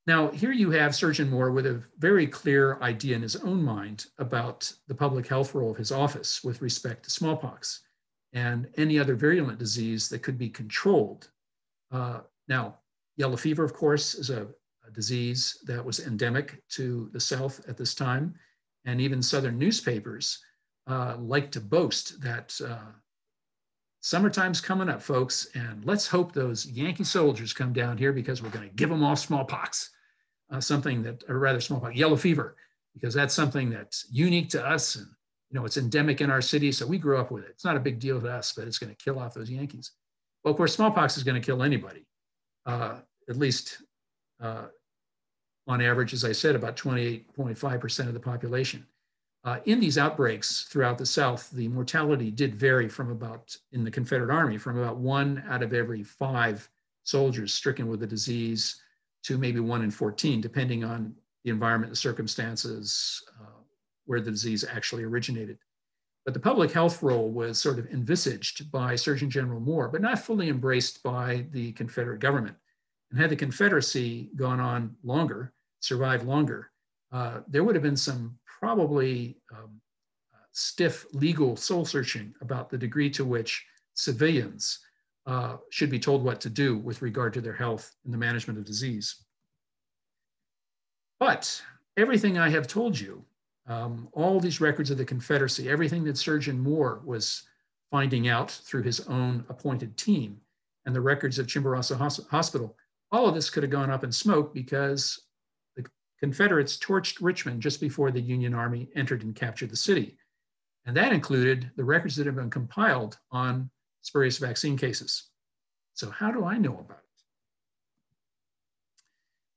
Now, here you have Surgeon Moore with a very clear idea in his own mind about the public health role of his office with respect to smallpox and any other virulent disease that could be controlled. Now, yellow fever, of course, is a disease that was endemic to the South at this time. And even Southern newspapers like to boast that summertime's coming up, folks, and let's hope those Yankee soldiers come down here because we're going to give them all smallpox, smallpox, yellow fever, because that's something that's unique to us, and it's endemic in our city, so we grew up with it. It's not a big deal to us, but it's going to kill off those Yankees. Well, of course, smallpox is going to kill anybody, at least on average, as I said, about 28.5% of the population. In these outbreaks throughout the South, the mortality did vary in the Confederate Army, from about 1 out of every 5 soldiers stricken with the disease to maybe 1 in 14, depending on the environment, the circumstances, where the disease actually originated. But the public health role was sort of envisaged by Surgeon General Moore, but not fully embraced by the Confederate government. And had the Confederacy gone on longer, survived longer, there would have been some probably stiff legal soul searching about the degree to which civilians should be told what to do with regard to their health and the management of disease. But everything I have told you, all these records of the Confederacy, everything that Surgeon Moore was finding out through his own appointed team and the records of Chimborazo Hospital, all of this could have gone up in smoke because the Confederates torched Richmond just before the Union Army entered and captured the city. And that included the records that have been compiled on spurious vaccine cases. So how do I know about it?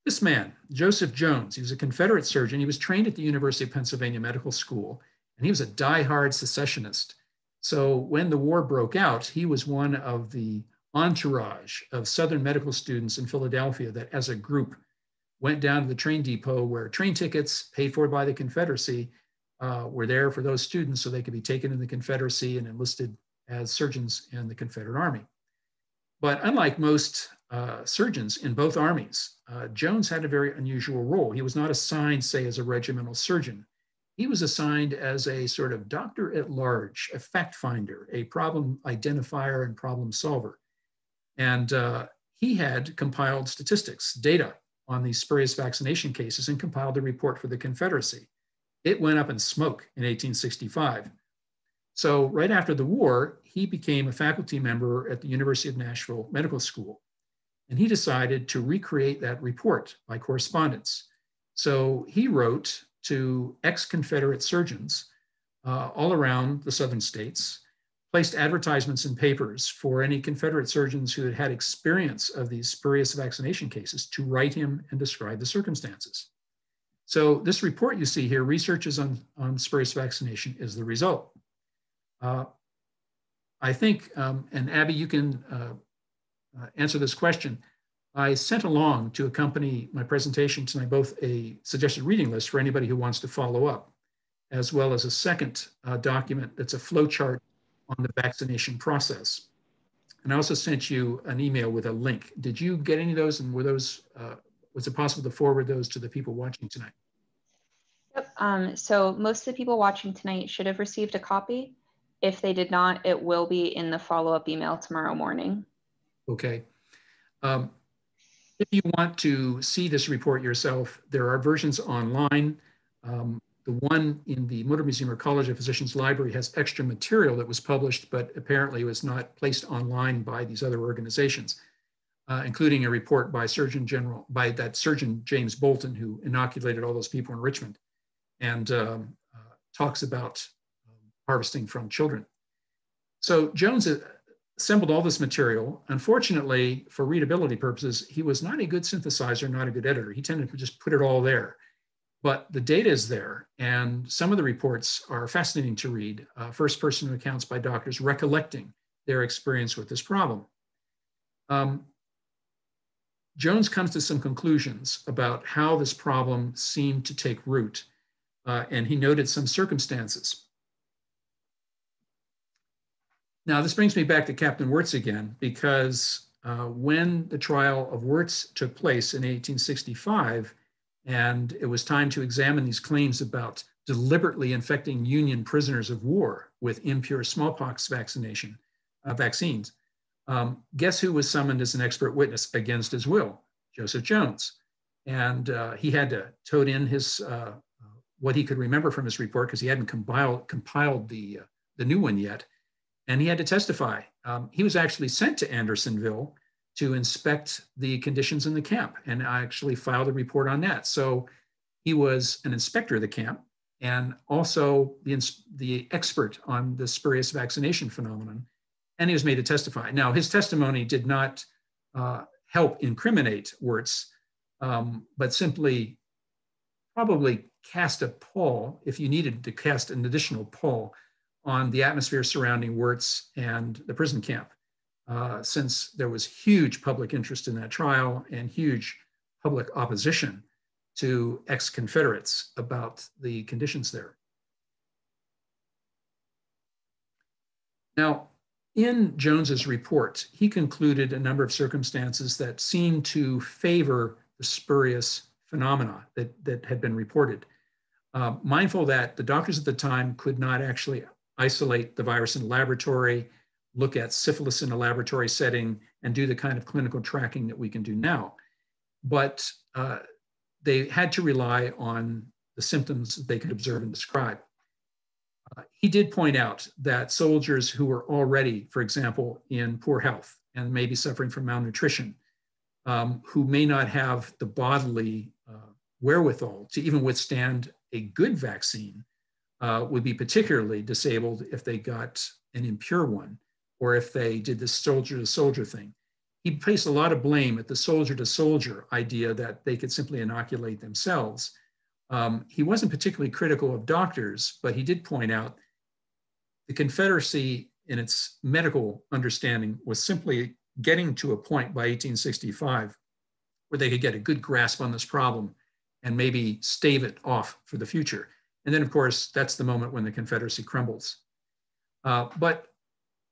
This man, Joseph Jones, he was a Confederate surgeon. He was trained at the University of Pennsylvania Medical School, and he was a diehard secessionist. So when the war broke out, he was one of the entourage of Southern medical students in Philadelphia that as a group went down to the train depot where train tickets paid for by the Confederacy were there for those students so they could be taken in the Confederacy and enlisted as surgeons in the Confederate Army. But unlike most surgeons in both armies, Jones had a very unusual role. He was not assigned, say, as a regimental surgeon. He was assigned as a sort of doctor at large, a fact finder, a problem identifier and problem solver. And he had compiled statistics, data on these spurious vaccination cases and compiled a report for the Confederacy. It went up in smoke in 1865. So right after the war, he became a faculty member at the University of Nashville Medical School. And he decided to recreate that report by correspondence. So he wrote to ex-Confederate surgeons all around the southern states, placed advertisements in papers for any Confederate surgeons who had had experience of these spurious vaccination cases to write him and describe the circumstances. So this report you see here, Researches on Spurious Vaccination, is the result. I think, and Abby, you can answer this question. I sent along to accompany my presentation tonight both a suggested reading list for anybody who wants to follow up, as well as a second document that's a flow chart on the vaccination process. And I also sent you an email with a link. Did you get any of those, and were those, was it possible to forward those to the people watching tonight? Yep. So most of the people watching tonight should have received a copy. If they did not, it will be in the follow-up email tomorrow morning. Okay. If you want to see this report yourself, there are versions online. The one in the Mütter Museum or College of Physicians Library has extra material that was published, but apparently was not placed online by these other organizations, including a report by Surgeon James Bolton, who inoculated all those people in Richmond, and talks about harvesting from children. So Jones assembled all this material. Unfortunately, for readability purposes, he was not a good synthesizer, not a good editor. He tended to just put it all there. But the data is there, and some of the reports are fascinating to read, first-person accounts by doctors recollecting their experience with this problem. Jones comes to some conclusions about how this problem seemed to take root, and he noted some circumstances. Now, this brings me back to Captain Wirtz again, because when the trial of Wirtz took place in 1865, and it was time to examine these claims about deliberately infecting Union prisoners of war with impure smallpox vaccines. Guess who was summoned as an expert witness against his will? Joseph Jones. And he had to tote in his what he could remember from his report, because he hadn't compiled the new one yet. And he had to testify. He was actually sent to Andersonville to inspect the conditions in the camp, and I actually filed a report on that. So he was an inspector of the camp and also the expert on the spurious vaccination phenomenon, and he was made to testify. Now, his testimony did not help incriminate Wirtz, but simply probably cast a pall, if you needed to cast an additional pall, on the atmosphere surrounding Wirtz and the prison camp. Since there was huge public interest in that trial and huge public opposition to ex-Confederates about the conditions there. Now, in Jones's report, he concluded a number of circumstances that seemed to favor the spurious phenomena that had been reported. Mindful that the doctors at the time could not actually isolate the virus in a laboratory, look at syphilis in a laboratory setting, and do the kind of clinical tracking that we can do now. But they had to rely on the symptoms that they could observe and describe. He did point out that soldiers who were already, for example, in poor health and maybe suffering from malnutrition, who may not have the bodily wherewithal to even withstand a good vaccine, would be particularly disabled if they got an impure one or if they did this soldier to soldier thing. He placed a lot of blame at the soldier to soldier idea that they could simply inoculate themselves. He wasn't particularly critical of doctors, but he did point out the Confederacy in its medical understanding was simply getting to a point by 1865 where they could get a good grasp on this problem and maybe stave it off for the future. And then, of course, that's the moment when the Confederacy crumbles. But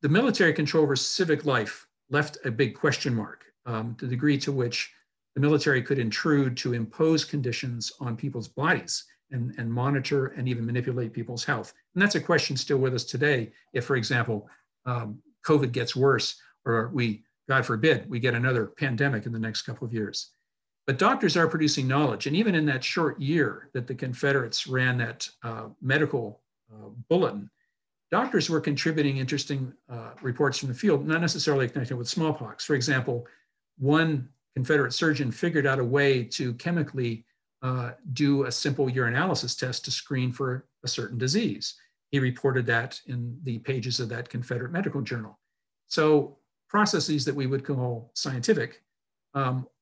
the military control over civic life left a big question mark, to the degree to which the military could intrude to impose conditions on people's bodies and monitor and even manipulate people's health. And that's a question still with us today. If, for example, COVID gets worse, or we, God forbid, we get another pandemic in the next couple of years. But doctors are producing knowledge. And even in that short year that the Confederates ran that medical bulletin, doctors were contributing interesting reports from the field, not necessarily connected with smallpox. For example, one Confederate surgeon figured out a way to chemically do a simple urinalysis test to screen for a certain disease. He reported that in the pages of that Confederate medical journal. So processes that we would call scientific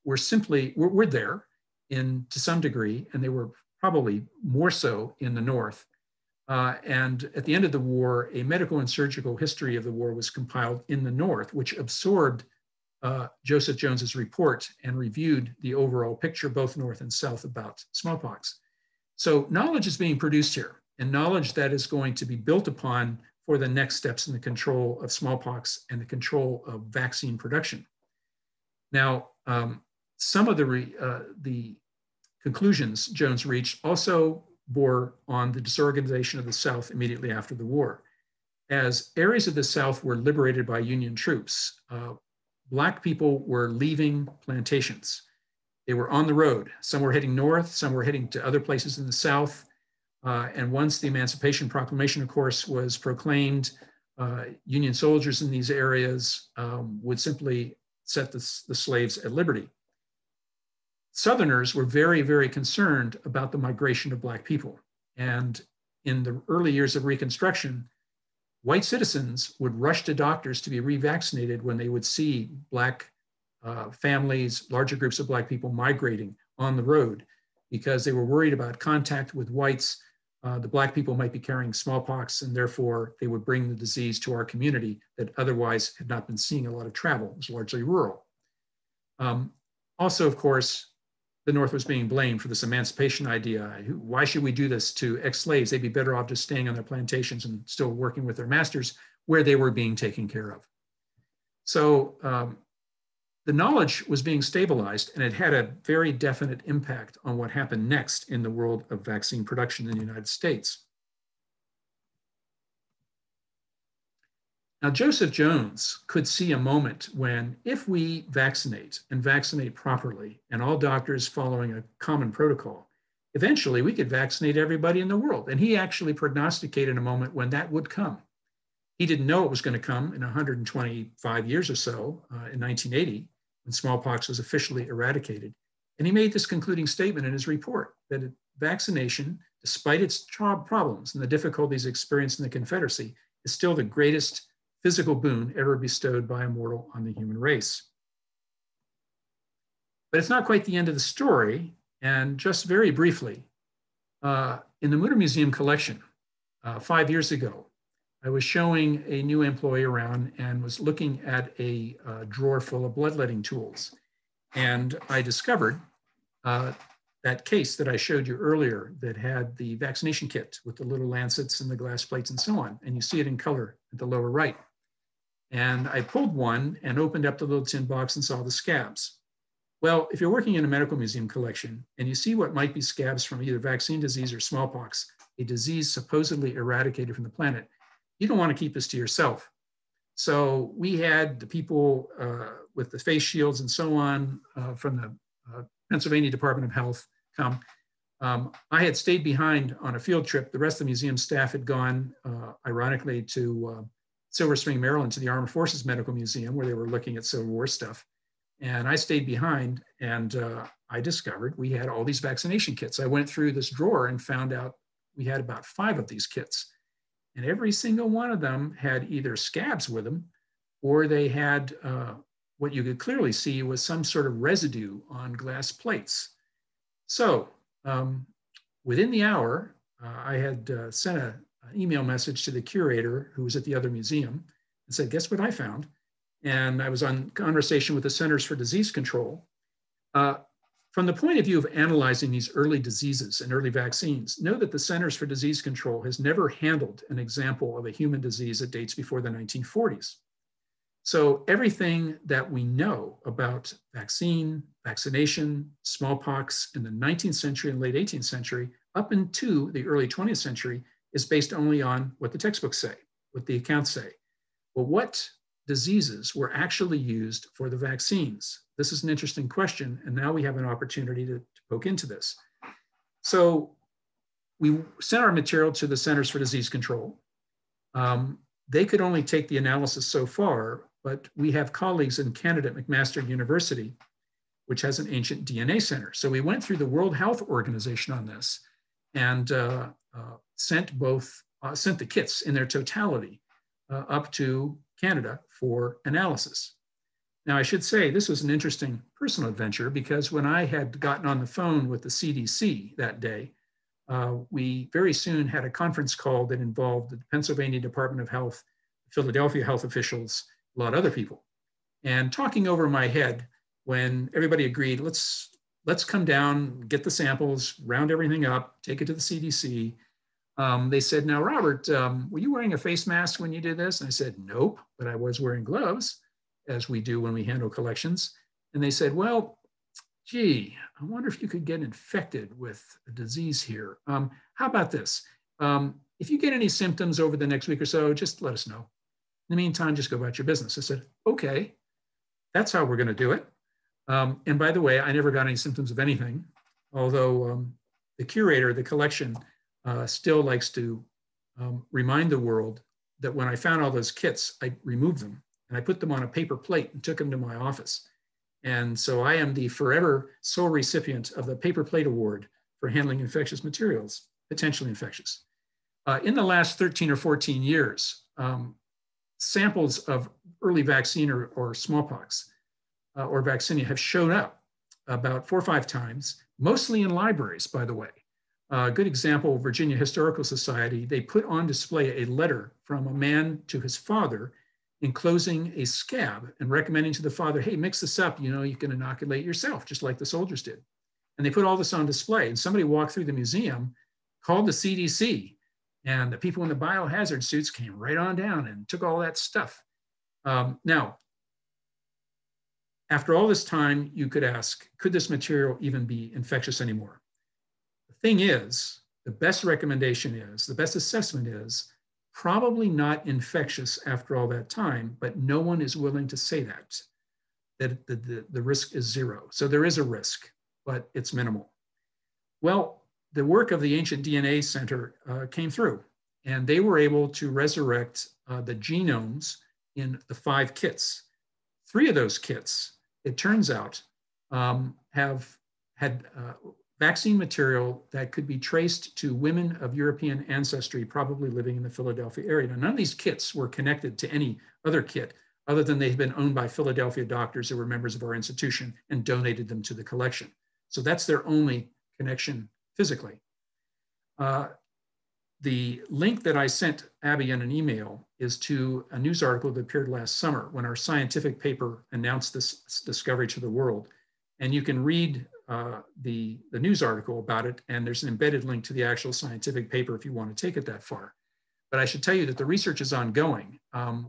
were there to some degree, and they were probably more so in the North. And at the end of the war, a medical and surgical history of the war was compiled in the North, which absorbed Joseph Jones's report and reviewed the overall picture, both North and South, about smallpox. So knowledge is being produced here, and knowledge that is going to be built upon for the next steps in the control of smallpox and the control of vaccine production. Now, some of the conclusions Jones reached also bore on the disorganization of the South immediately after the war. As areas of the South were liberated by Union troops, Black people were leaving plantations. They were on the road. Some were heading north, some were heading to other places in the South. And once the Emancipation Proclamation, of course, was proclaimed, Union soldiers in these areas would simply set the slaves at liberty. Southerners were very, very concerned about the migration of Black people. And in the early years of Reconstruction, white citizens would rush to doctors to be revaccinated when they would see Black families, larger groups of Black people migrating on the road because they were worried about contact with whites. The Black people might be carrying smallpox, and therefore they would bring the disease to our community that otherwise had not been seeing a lot of travel. It was largely rural. Also, of course, the North was being blamed for this emancipation idea. Why should we do this to ex-slaves? They'd be better off just staying on their plantations and still working with their masters where they were being taken care of. So the knowledge was being stabilized, and it had a very definite impact on what happened next in the world of vaccine production in the United States. Now, Joseph Jones could see a moment when, if we vaccinate and vaccinate properly, and all doctors following a common protocol, eventually we could vaccinate everybody in the world. And he actually prognosticated a moment when that would come. He didn't know it was going to come in 125 years or so, in 1980, when smallpox was officially eradicated. And he made this concluding statement in his report that vaccination, despite its problems and the difficulties experienced in the Confederacy, is still the greatest physical boon ever bestowed by a mortal on the human race. But it's not quite the end of the story. And just very briefly, in the Mütter Museum collection 5 years ago, I was showing a new employee around and was looking at a drawer full of bloodletting tools. And I discovered that case that I showed you earlier that had the vaccination kit with the little lancets and the glass plates and so on. And you see it in color at the lower right. And I pulled one and opened up the little tin box and saw the scabs. Well, if you're working in a medical museum collection and you see what might be scabs from either vaccine disease or smallpox, a disease supposedly eradicated from the planet, you don't want to keep this to yourself. So we had the people with the face shields and so on from the Pennsylvania Department of Health come. I had stayed behind on a field trip. The rest of the museum staff had gone, ironically, to Silver Spring, Maryland, to the Armed Forces Medical Museum, where they were looking at Civil War stuff. And I stayed behind, and I discovered we had all these vaccination kits. I went through this drawer and found out we had about 5 of these kits. And every single one of them had either scabs with them, or they had what you could clearly see was some sort of residue on glass plates. So within the hour, I had sent an email message to the curator who was at the other museum and said, guess what I found? And I was on conversation with the Centers for Disease Control. From the point of view of analyzing these early diseases and early vaccines, know that the Centers for Disease Control has never handled an example of a human disease that dates before the 1940s. So everything that we know about vaccination, smallpox in the 19th century and late 18th century, up into the early 20th century, is based only on what the textbooks say, what the accounts say. Well, what diseases were actually used for the vaccines? This is an interesting question, and now we have an opportunity to poke into this. So we sent our material to the Centers for Disease Control. They could only take the analysis so far, but we have colleagues in Canada at McMaster University, which has an ancient DNA center. So we went through the World Health Organization on this and sent the kits in their totality up to Canada for analysis. Now, I should say this was an interesting personal adventure because when I had gotten on the phone with the CDC that day, we very soon had a conference call that involved the Pennsylvania Department of Health, Philadelphia health officials, a lot of other people. And talking over my head, when everybody agreed, let's come down, get the samples, round everything up, take it to the CDC. They said, now, Robert, were you wearing a face mask when you did this? And I said, nope, but I was wearing gloves, as we do when we handle collections. And they said, well, gee, I wonder if you could get infected with a disease here. How about this? If you get any symptoms over the next week or so, just let us know. In the meantime, just go about your business. I said, okay, that's how we're going to do it. And by the way, I never got any symptoms of anything, although the curator of the collection still likes to remind the world that when I found all those kits, I removed them and I put them on a paper plate and took them to my office. And so I am the forever sole recipient of the Paper Plate Award for handling infectious materials, potentially infectious. In the last 13 or 14 years, samples of early vaccine or smallpox or vaccinia have shown up about 4 or 5 times, mostly in libraries, by the way. A good example, Virginia Historical Society, they put on display a letter from a man to his father enclosing a scab and recommending to the father, hey, mix this up, you can inoculate yourself, just like the soldiers did. And they put all this on display. And somebody walked through the museum, called the CDC, and the people in the biohazard suits came right on down and took all that stuff. Now, after all this time, you could ask, could this material even be infectious anymore? The thing is, the best recommendation is, the best assessment is, probably not infectious after all that time, but no one is willing to say that the risk is 0. So there is a risk, but it's minimal. Well, the work of the Ancient DNA Center came through, and they were able to resurrect the genomes in the 5 kits. 3 of those kits, it turns out, have had vaccine material that could be traced to women of European ancestry, probably living in the Philadelphia area. Now, none of these kits were connected to any other kit other than they've been owned by Philadelphia doctors who were members of our institution and donated them to the collection. So that's their only connection physically. The link that I sent Abby in an email is to a news article that appeared last summer when our scientific paper announced this discovery to the world. And you can read the news article about it, and there's an embedded link to the actual scientific paper if you want to take it that far. But I should tell you that the research is ongoing.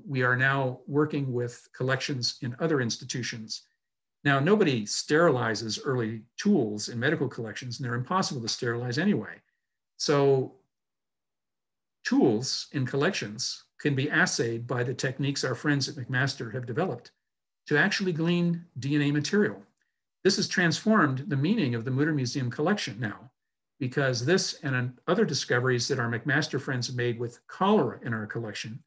We are now working with collections in other institutions. Now, nobody sterilizes early tools in medical collections, and they're impossible to sterilize anyway. So tools in collections can be assayed by the techniques our friends at McMaster have developed to actually glean DNA material. This has transformed the meaning of the Mütter Museum collection now, because this and other discoveries that our McMaster friends have made with cholera in our collection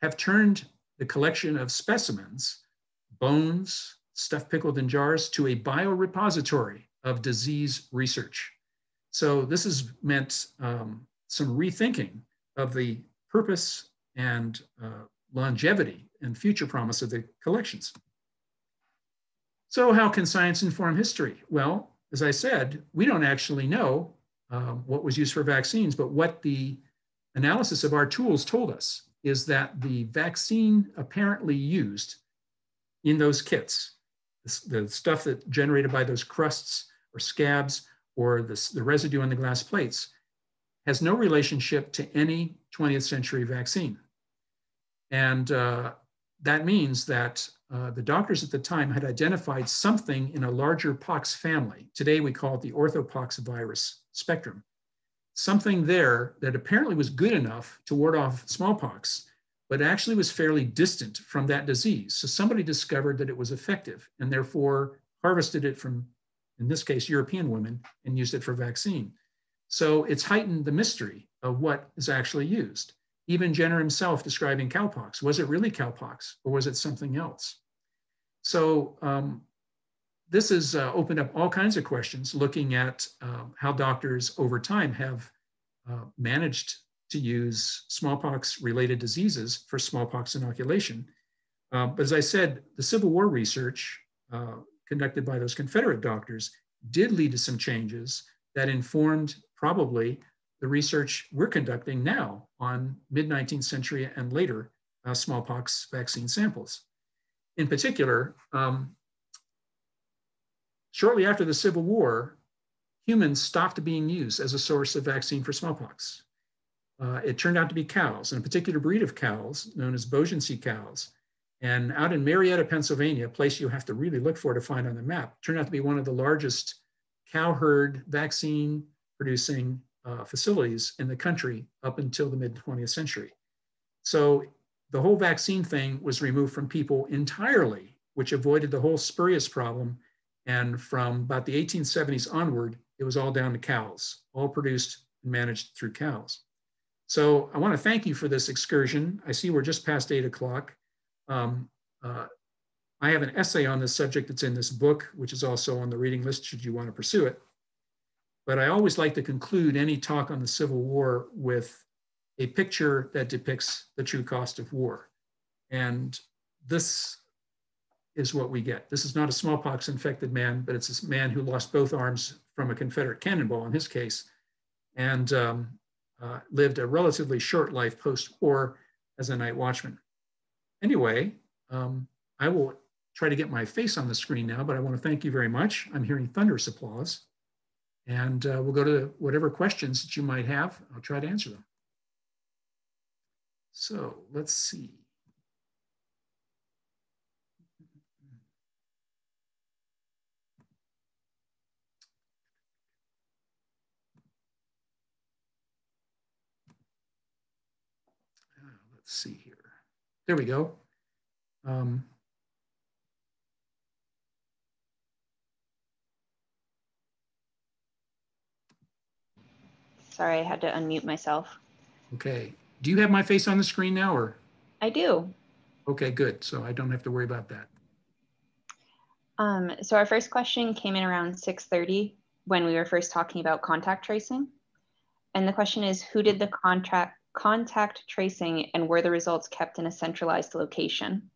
have turned the collection of specimens, bones, stuff pickled in jars, to a biorepository of disease research. So this has meant some rethinking of the purpose and longevity and future promise of the collections. So how can science inform history? Well, as I said, we don't actually know what was used for vaccines, but what the analysis of our tools told us is that the vaccine apparently used in those kits, the stuff that generated by those crusts or scabs or the residue on the glass plates, has no relationship to any 20th century vaccine. And that means that the doctors at the time had identified something in a larger pox family. Today we call it the orthopox virus spectrum. Something there that apparently was good enough to ward off smallpox, but actually was fairly distant from that disease. So somebody discovered that it was effective and therefore harvested it from, in this case, European women and used it for vaccine. So it's heightened the mystery of what is actually used. Even Jenner himself describing cowpox. Was it really cowpox or was it something else? So this has opened up all kinds of questions looking at how doctors over time have managed to use smallpox-related diseases for smallpox inoculation. But as I said, the Civil War research conducted by those Confederate doctors did lead to some changes that informed probably the research we're conducting now on mid-19th century and later smallpox vaccine samples. In particular, shortly after the Civil War, humans stopped being used as a source of vaccine for smallpox. It turned out to be cows, and a particular breed of cows known as Beaugency cows. And out in Marietta, Pennsylvania, a place you have to really look for to find on the map, turned out to be one of the largest cow herd vaccine producing facilities in the country up until the mid-20th century. So the whole vaccine thing was removed from people entirely, which avoided the whole spurious problem. And from about the 1870s onward, it was all down to cows, all produced and managed through cows. So I want to thank you for this excursion. I see we're just past 8 o'clock. I have an essay on this subject that's in this book, which is also on the reading list should you want to pursue it. But I always like to conclude any talk on the Civil War with a picture that depicts the true cost of war. And this is what we get. This is not a smallpox infected man, but it's a man who lost both arms from a Confederate cannonball in his case, and lived a relatively short life post-war as a night watchman. Anyway, I will try to get my face on the screen now, but I want to thank you very much. I'm hearing thunderous applause. And we'll go to whatever questions that you might have. I'll try to answer them. So let's see. Let's see here. There we go. Sorry, I had to unmute myself. Okay. Do you have my face on the screen now, or? I do. Okay, good. So I don't have to worry about that. So our first question came in around 6:30 when we were first talking about contact tracing. And the question is, who did the contact tracing and were the results kept in a centralized location?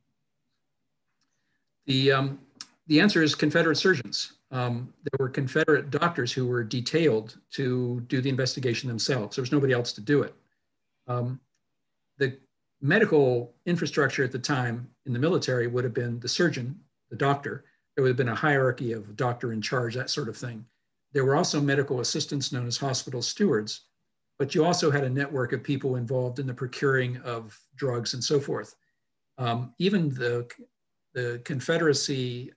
The answer is Confederate surgeons. There were Confederate doctors who were detailed to do the investigation themselves. There was nobody else to do it. The medical infrastructure at the time in the military would have been the surgeon, the doctor. There would have been a hierarchy of doctor in charge, that sort of thing. There were also medical assistants known as hospital stewards, but you also had a network of people involved in the procuring of drugs and so forth. Even the Confederacy,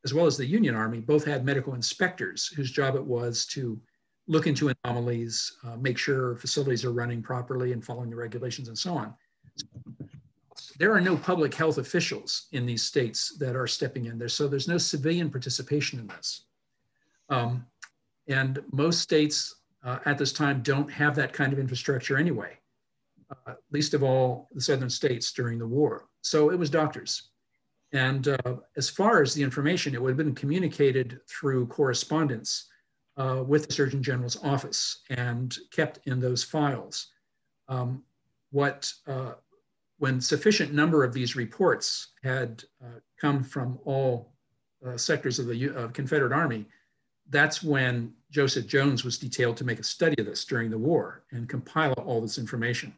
as well as the Union Army, both had medical inspectors whose job it was to look into anomalies, make sure facilities are running properly and following the regulations and so on. There are no public health officials in these states that are stepping in there, so there's no civilian participation in this. And most states at this time don't have that kind of infrastructure anyway, least of all the southern states during the war. So it was doctors. And as far as the information, it would have been communicated through correspondence with the Surgeon General's office and kept in those files. When sufficient number of these reports had come from all sectors of the Confederate Army, that's when Joseph Jones was detailed to make a study of this during the war and compile all this information.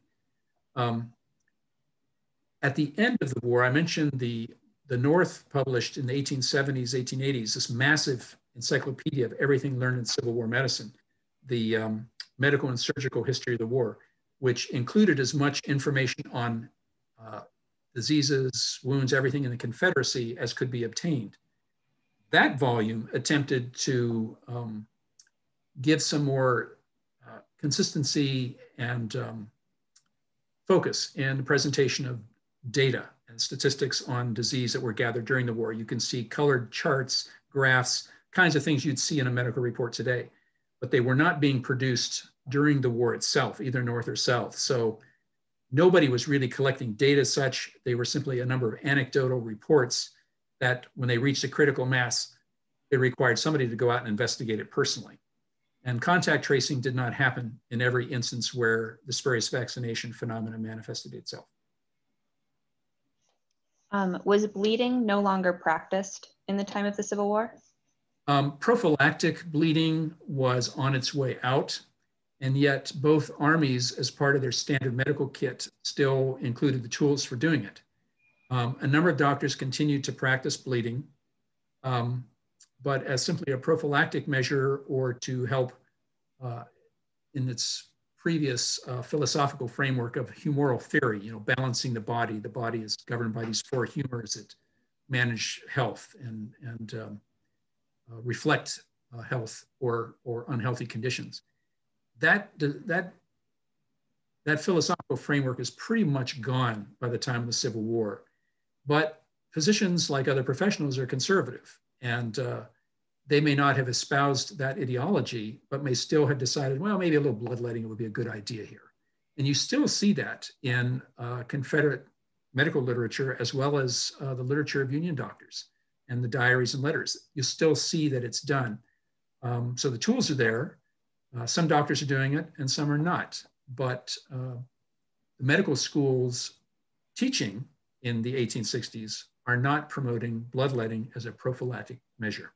At the end of the war, I mentioned the North published in the 1870s, 1880s, this massive encyclopedia of everything learned in Civil War medicine, the medical and surgical history of the war, which included as much information on diseases, wounds, everything in the Confederacy as could be obtained. That volume attempted to give some more consistency and focus in the presentation of data and statistics on disease that were gathered during the war. You can see colored charts, graphs, kinds of things you'd see in a medical report today, but they were not being produced during the war itself, either North or South. So nobody was really collecting data as such. They were simply a number of anecdotal reports that when they reached a critical mass, it required somebody to go out and investigate it personally. And contact tracing did not happen in every instance where the spurious vaccination phenomenon manifested itself. Was bleeding no longer practiced in the time of the Civil War? Prophylactic bleeding was on its way out, and yet both armies, as part of their standard medical kit, still included the tools for doing it. A number of doctors continued to practice bleeding, but as simply a prophylactic measure or to help in its previous philosophical framework of humoral theory, balancing the body. The body is governed by these four humors that manage health and reflect health or unhealthy conditions. That philosophical framework is pretty much gone by the time of the Civil War. But physicians, like other professionals, are conservative, and they may not have espoused that ideology, but may still have decided, well, maybe a little bloodletting would be a good idea here. And you still see that in Confederate medical literature, as well as the literature of Union doctors and the diaries and letters. You still see that it's done. So the tools are there. Some doctors are doing it and some are not. But the medical schools teaching in the 1860s are not promoting bloodletting as a prophylactic measure.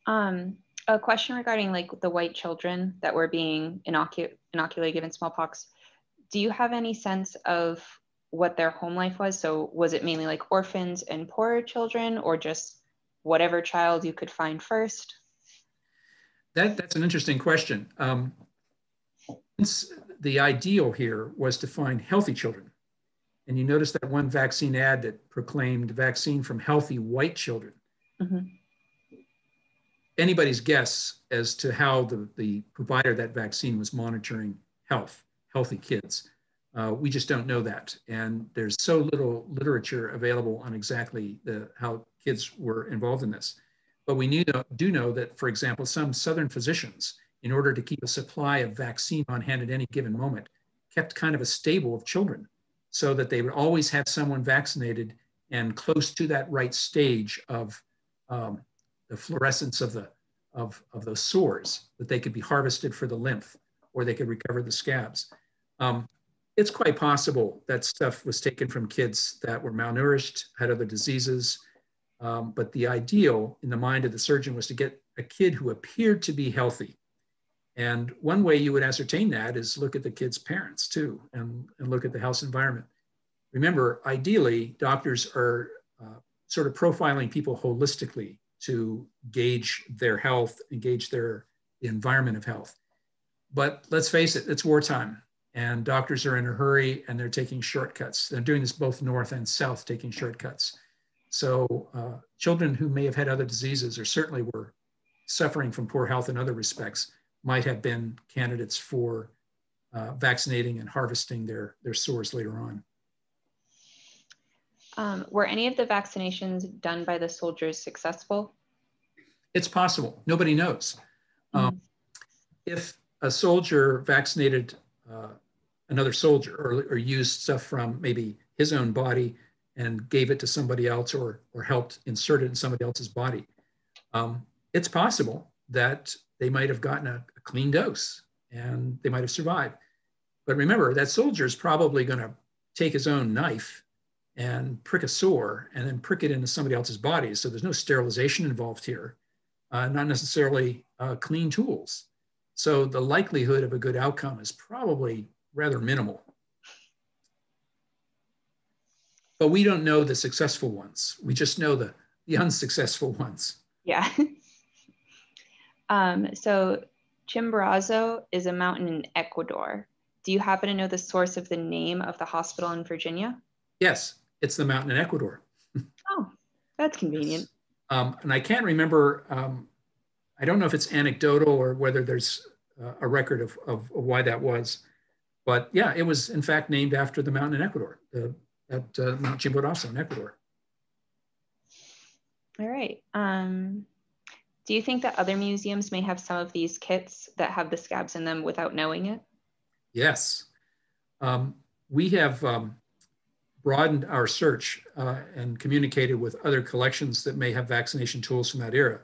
A question regarding like the white children that were being inoculated given smallpox. Do you have any sense of what their home life was? So was it mainly like orphans and poorer children, or just whatever child you could find first? That's an interesting question. The ideal here was to find healthy children. And you notice that one vaccine ad that proclaimed vaccine from healthy white children. Mm-hmm. Anybody's guess as to how the provider of that vaccine was monitoring healthy kids. We just don't know that. And there's so little literature available on exactly how kids were involved in this. But we do know that, for example, some Southern physicians, in order to keep a supply of vaccine on hand at any given moment, kept kind of a stable of children so that they would always have someone vaccinated and close to that right stage of the fluorescence of those sores, that they could be harvested for the lymph or they could recover the scabs. It's quite possible that stuff was taken from kids that were malnourished, had other diseases, but the ideal in the mind of the surgeon was to get a kid who appeared to be healthy. And one way you would ascertain that is look at the kid's parents too, and look at the house environment. Remember, ideally, doctors are sort of profiling people holistically to gauge their health, engage the environment of health. But let's face it, it's wartime, and doctors are in a hurry and they're taking shortcuts. They're doing this both north and south, taking shortcuts. So children who may have had other diseases or certainly were suffering from poor health in other respects might have been candidates for vaccinating and harvesting their sores later on. Were any of the vaccinations done by the soldiers successful? It's possible. Nobody knows. Mm. If a soldier vaccinated another soldier or used stuff from maybe his own body and gave it to somebody else or helped insert it in somebody else's body, it's possible that they might have gotten a clean dose and they might have survived. But remember, that soldier is probably going to take his own knife and prick a sore and then prick it into somebody else's body. So there's no sterilization involved here, not necessarily clean tools. So the likelihood of a good outcome is probably rather minimal. But we don't know the successful ones. We just know the unsuccessful ones. Yeah. So Chimborazo is a mountain in Ecuador. Do you happen to know the source of the name of the hospital in Virginia? Yes, it's the mountain in Ecuador. Oh, that's convenient. And I can't remember, I don't know if it's anecdotal or whether there's a record of why that was. But yeah, it was in fact named after the mountain in Ecuador, at Mount Chimborazo in Ecuador. All right. Do you think that other museums may have some of these kits that have the scabs in them without knowing it? Yes. We have broadened our search and communicated with other collections that may have vaccination tools from that era.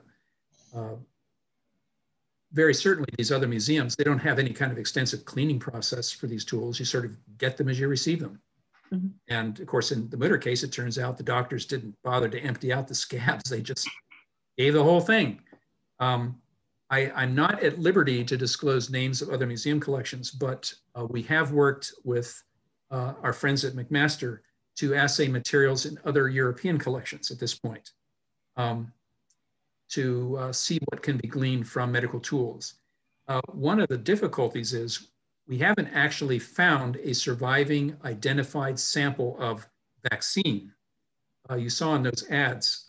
Very certainly these other museums, they don't have any kind of extensive cleaning process for these tools. You sort of get them as you receive them. Mm-hmm. And of course, in the Mütter case, it turns out the doctors didn't bother to empty out the scabs. They just gave the whole thing. I'm not at liberty to disclose names of other museum collections, but we have worked with our friends at McMaster to assay materials in other European collections at this point to see what can be gleaned from medical tools. One of the difficulties is we haven't actually found a surviving identified sample of vaccine. You saw in those ads,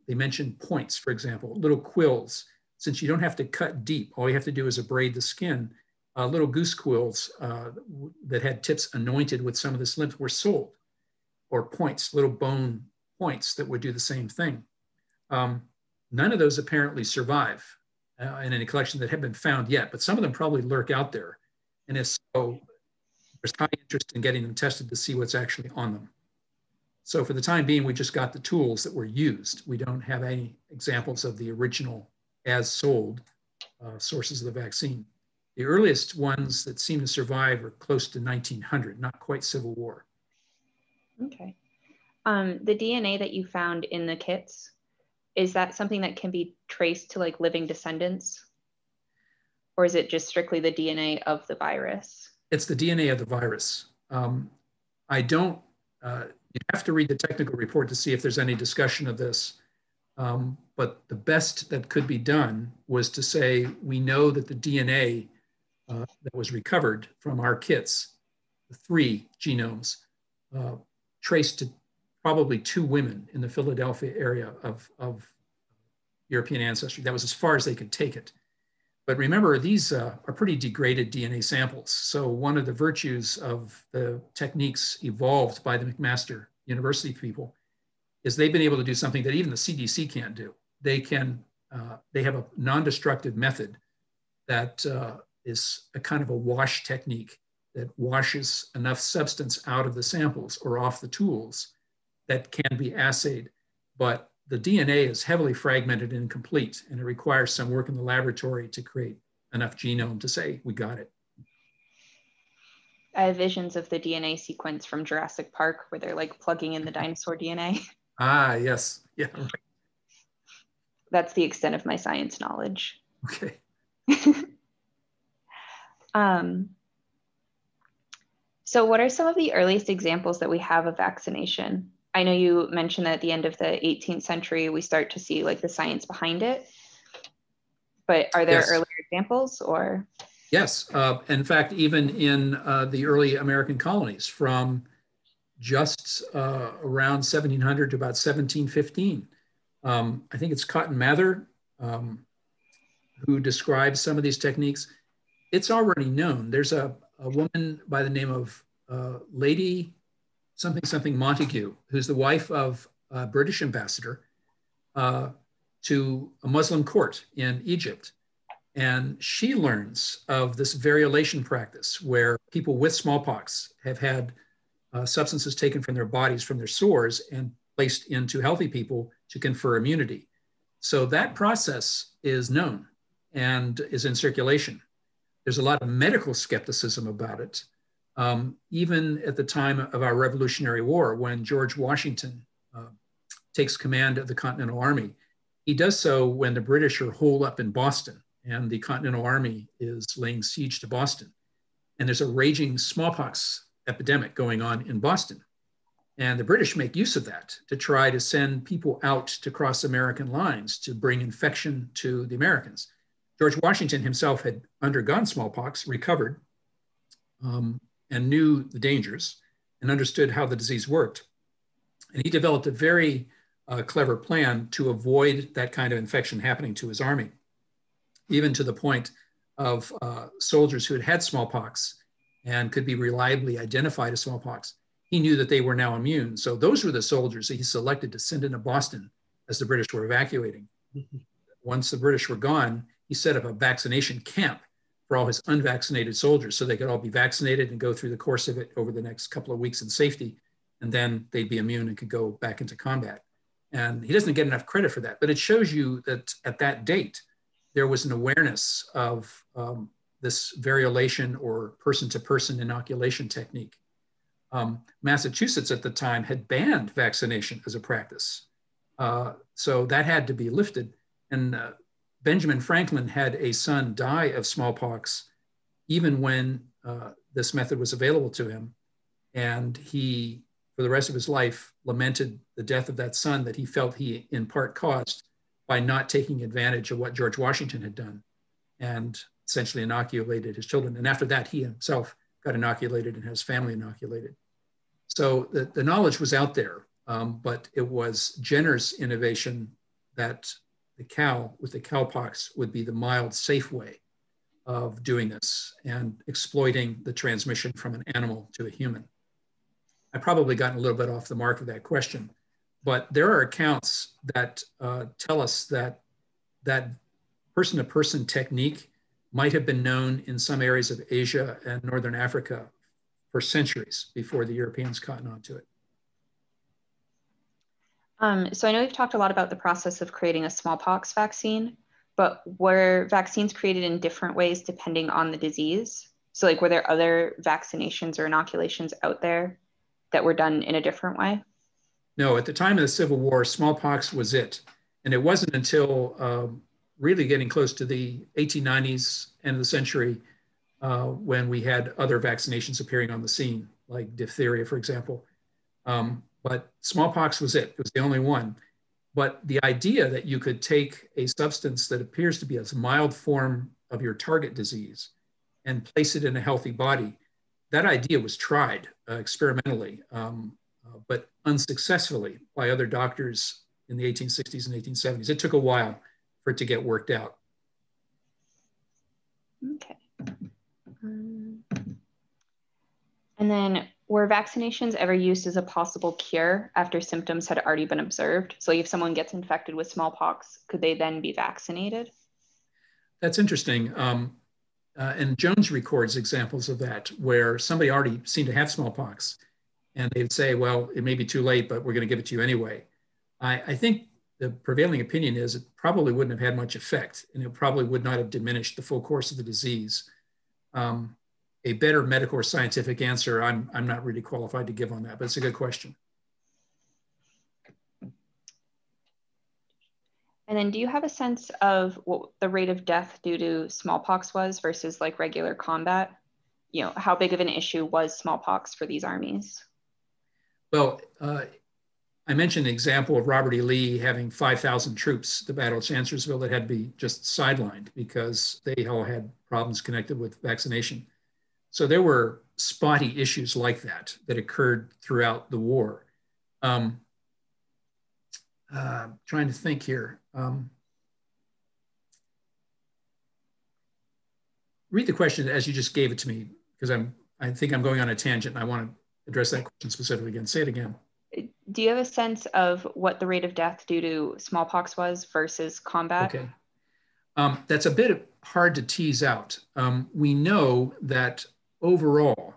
they mentioned points, for example, little quills. Since you don't have to cut deep, all you have to do is abrade the skin. Little goose quills that had tips anointed with some of this lymph were sold, or points, little bone points that would do the same thing. None of those apparently survive in any collection that have been found yet, but some of them probably lurk out there. And if so, there's high interest in getting them tested to see what's actually on them. So for the time being, we just got the tools that were used. We don't have any examples of the original as sold sources of the vaccine. The earliest ones that seem to survive are close to 1900, not quite Civil War. Okay. The DNA that you found in the kits, is that something that can be traced to like living descendants? Or is it just strictly the DNA of the virus? It's the DNA of the virus. I don't, you have to read the technical report to see if there's any discussion of this. But the best that could be done was to say, we know that the DNA that was recovered from our kits, the 3 genomes, traced to probably 2 women in the Philadelphia area of European ancestry. That was as far as they could take it. But remember, these are pretty degraded DNA samples. So one of the virtues of the techniques evolved by the McMaster University people is they've been able to do something that even the CDC can't do. They have a non-destructive method that is a kind of a wash technique that washes enough substance out of the samples or off the tools that can be assayed. But the DNA is heavily fragmented and incomplete, and it requires some work in the laboratory to create enough genome to say, we got it. I have visions of the DNA sequence from Jurassic Park where they're like plugging in the dinosaur DNA. Ah, yes. Yeah, right. That's the extent of my science knowledge. Okay. So what are some of the earliest examples that we have of vaccination? I know you mentioned that at the end of the 18th century, we start to see like the science behind it, but are there earlier examples or? Yes, in fact, even in the early American colonies from just around 1700 to about 1715. I think it's Cotton Mather who describes some of these techniques. It's already known. There's a woman by the name of Lady something Montague, who's the wife of a British ambassador to a Muslim court in Egypt. And she learns of this variolation practice where people with smallpox have had substances taken from their bodies, from their sores, and placed into healthy people to confer immunity. So that process is known and is in circulation. There's a lot of medical skepticism about it. Even at the time of our Revolutionary War, when George Washington takes command of the Continental Army, he does so when the British are holed up in Boston and the Continental Army is laying siege to Boston. And there's a raging smallpox epidemic going on in Boston. And the British make use of that to try to send people out to cross American lines to bring infection to the Americans. George Washington himself had undergone smallpox, recovered, and knew the dangers and understood how the disease worked. And he developed a very clever plan to avoid that kind of infection happening to his army, even to the point of soldiers who had had smallpox and could be reliably identified as smallpox. He knew that they were now immune. So those were the soldiers that he selected to send into Boston as the British were evacuating. Once the British were gone, he set up a vaccination camp for all his unvaccinated soldiers so they could all be vaccinated and go through the course of it over the next couple of weeks in safety. And then they'd be immune and could go back into combat. And he doesn't get enough credit for that, but it shows you that at that date, there was an awareness of this variolation or person-to-person inoculation technique. Massachusetts at the time had banned vaccination as a practice. So that had to be lifted. And Benjamin Franklin had a son die of smallpox even when this method was available to him. And he, for the rest of his life, lamented the death of that son that he felt he in part caused by not taking advantage of what George Washington had done and essentially inoculated his children. And after that, he himself got inoculated and has family inoculated. So the knowledge was out there, but it was Jenner's innovation that the cow with the cowpox would be the mild, safe way of doing this and exploiting the transmission from an animal to a human. I've probably gotten a little bit off the mark of that question, but there are accounts that tell us that that person-to-person technique might have been known in some areas of Asia and Northern Africa for centuries before the Europeans caught on to it. So I know we've talked a lot about the process of creating a smallpox vaccine, but were vaccines created in different ways depending on the disease? So like, were there other vaccinations or inoculations out there that were done in a different way? No, at the time of the Civil War, smallpox was it. And it wasn't until really getting close to the 1890s, end of the century, when we had other vaccinations appearing on the scene, like diphtheria, for example. But smallpox was it. It was the only one. But the idea that you could take a substance that appears to be a mild form of your target disease and place it in a healthy body, that idea was tried experimentally, but unsuccessfully by other doctors in the 1860s and 1870s. It took a while for it to get worked out. Okay. And then were vaccinations ever used as a possible cure after symptoms had already been observed? So if someone gets infected with smallpox, could they then be vaccinated? That's interesting. And Jones records examples of that where somebody already seemed to have smallpox and they'd say, well, it may be too late, but we're going to give it to you anyway. I think the prevailing opinion is it probably wouldn't have had much effect and it probably would not have diminished the full course of the disease. A better medical or scientific answer, I'm not really qualified to give on that, but it's a good question. And then do you have a sense of what the rate of death due to smallpox was versus like regular combat? You know, how big of an issue was smallpox for these armies? Well, I mentioned the example of Robert E. Lee having 5,000 troops at the Battle of Chancellorsville that had to be just sidelined because they all had problems connected with vaccination. So there were spotty issues like that that occurred throughout the war. Trying to think here. Read the question as you just gave it to me, because I think I'm going on a tangent and I want to address that question specifically again. Say it again. Do you have a sense of what the rate of death due to smallpox was versus combat? Okay. That's a bit hard to tease out. We know that overall,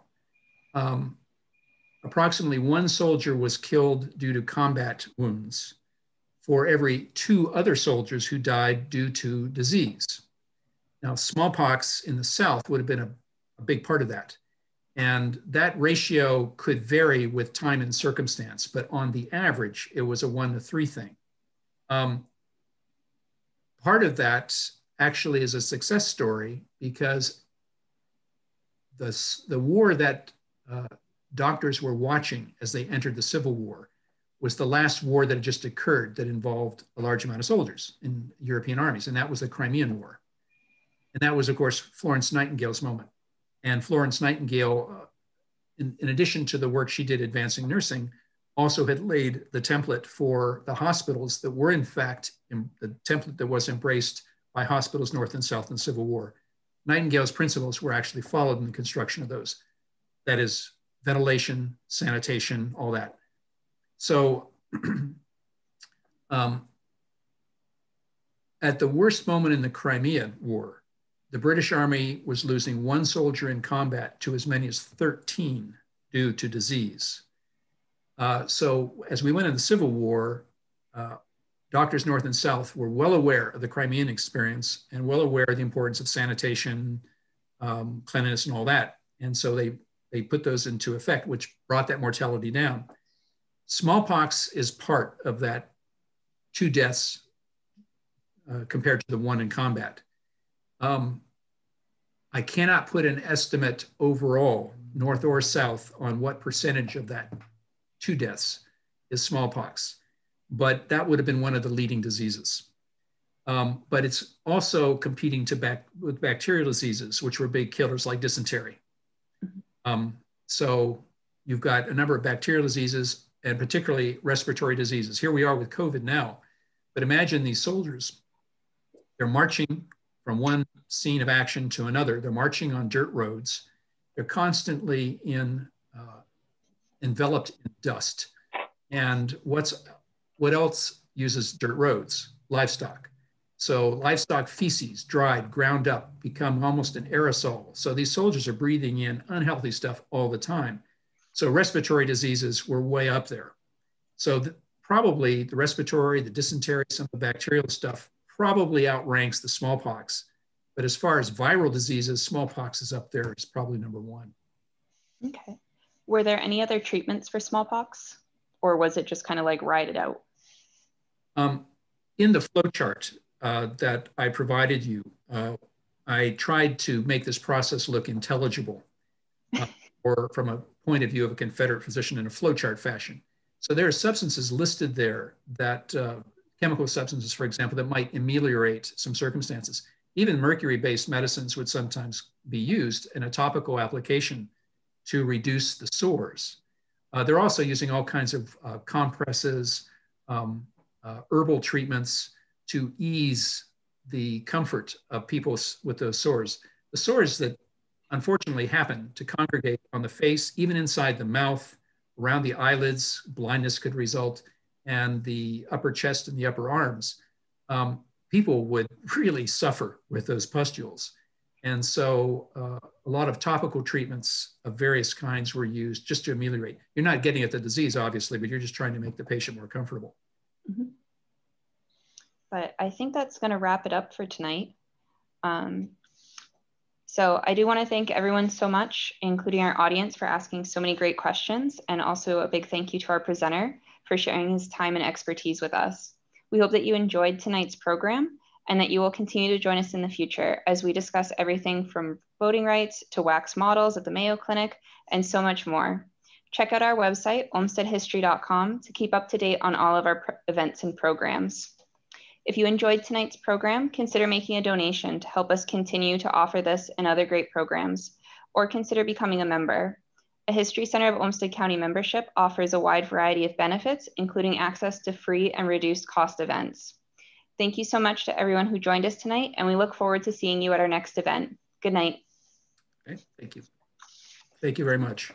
approximately 1 soldier was killed due to combat wounds for every 2 other soldiers who died due to disease. Now, smallpox in the South would have been a big part of that. And that ratio could vary with time and circumstance, but on the average, it was a 1 to 3 thing. Part of that actually is a success story because the war that doctors were watching as they entered the Civil War was the last war that had just occurred that involved a large amount of soldiers in European armies, and that was the Crimean War. And that was, of course, Florence Nightingale's moment. And Florence Nightingale, in addition to the work she did advancing nursing, also had laid the template for the hospitals that were, in fact, the template that was embraced by hospitals north and south in the Civil War. Nightingale's principles were actually followed in the construction of those. That is, ventilation, sanitation, all that. So at the worst moment in the Crimean War, the British Army was losing 1 soldier in combat to as many as 13 due to disease. So as we went into the Civil War, doctors north and south were well aware of the Crimean experience and well aware of the importance of sanitation, cleanliness, and all that. And so they put those into effect, which brought that mortality down. Smallpox is part of that 2 deaths compared to the 1 in combat. I cannot put an estimate overall, north or south, on what percentage of that 2 deaths is smallpox, but that would have been one of the leading diseases. But it's also competing with bacterial diseases, which were big killers like dysentery. So you've got a number of bacterial diseases and particularly respiratory diseases. Here we are with COVID now, but imagine these soldiers, they're marching from one scene of action to another. They're marching on dirt roads. They're constantly enveloped in dust. And what else uses dirt roads? Livestock. So livestock feces, dried, ground up, become almost an aerosol. So these soldiers are breathing in unhealthy stuff all the time. So respiratory diseases were way up there. So probably the respiratory, the dysentery, some of the bacterial stuff probably outranks the smallpox. But as far as viral diseases, smallpox is up there. It's probably number 1. Okay. Were there any other treatments for smallpox, or was it just kind of like ride it out? In the flowchart that I provided you, I tried to make this process look intelligible or from a point of view of a Confederate physician in a flowchart fashion. So there are substances listed there that, chemical substances, for example, that might ameliorate some circumstances. Even mercury-based medicines would sometimes be used in a topical application to reduce the sores. They're also using all kinds of compresses, herbal treatments to ease the comfort of people with those sores. The sores that unfortunately happen to congregate on the face, even inside the mouth, around the eyelids, blindness could result, and the upper chest and the upper arms. People would really suffer with those pustules. And so a lot of topical treatments of various kinds were used just to ameliorate. You're not getting at the disease, obviously, but you're just trying to make the patient more comfortable. Mm-hmm. But I think that's going to wrap it up for tonight. So I do want to thank everyone so much, including our audience, for asking so many great questions, and also a big thank you to our presenter for sharing his time and expertise with us. We hope that you enjoyed tonight's program and that you will continue to join us in the future as we discuss everything from voting rights to wax models at the Mayo Clinic and so much more. Check out our website, olmstedhistory.com, to keep up to date on all of our events and programs. If you enjoyed tonight's program, consider making a donation to help us continue to offer this and other great programs, or consider becoming a member. A History Center of Olmsted County membership offers a wide variety of benefits, including access to free and reduced cost events. Thank you so much to everyone who joined us tonight, and we look forward to seeing you at our next event. Good night. Okay, thank you. Thank you very much.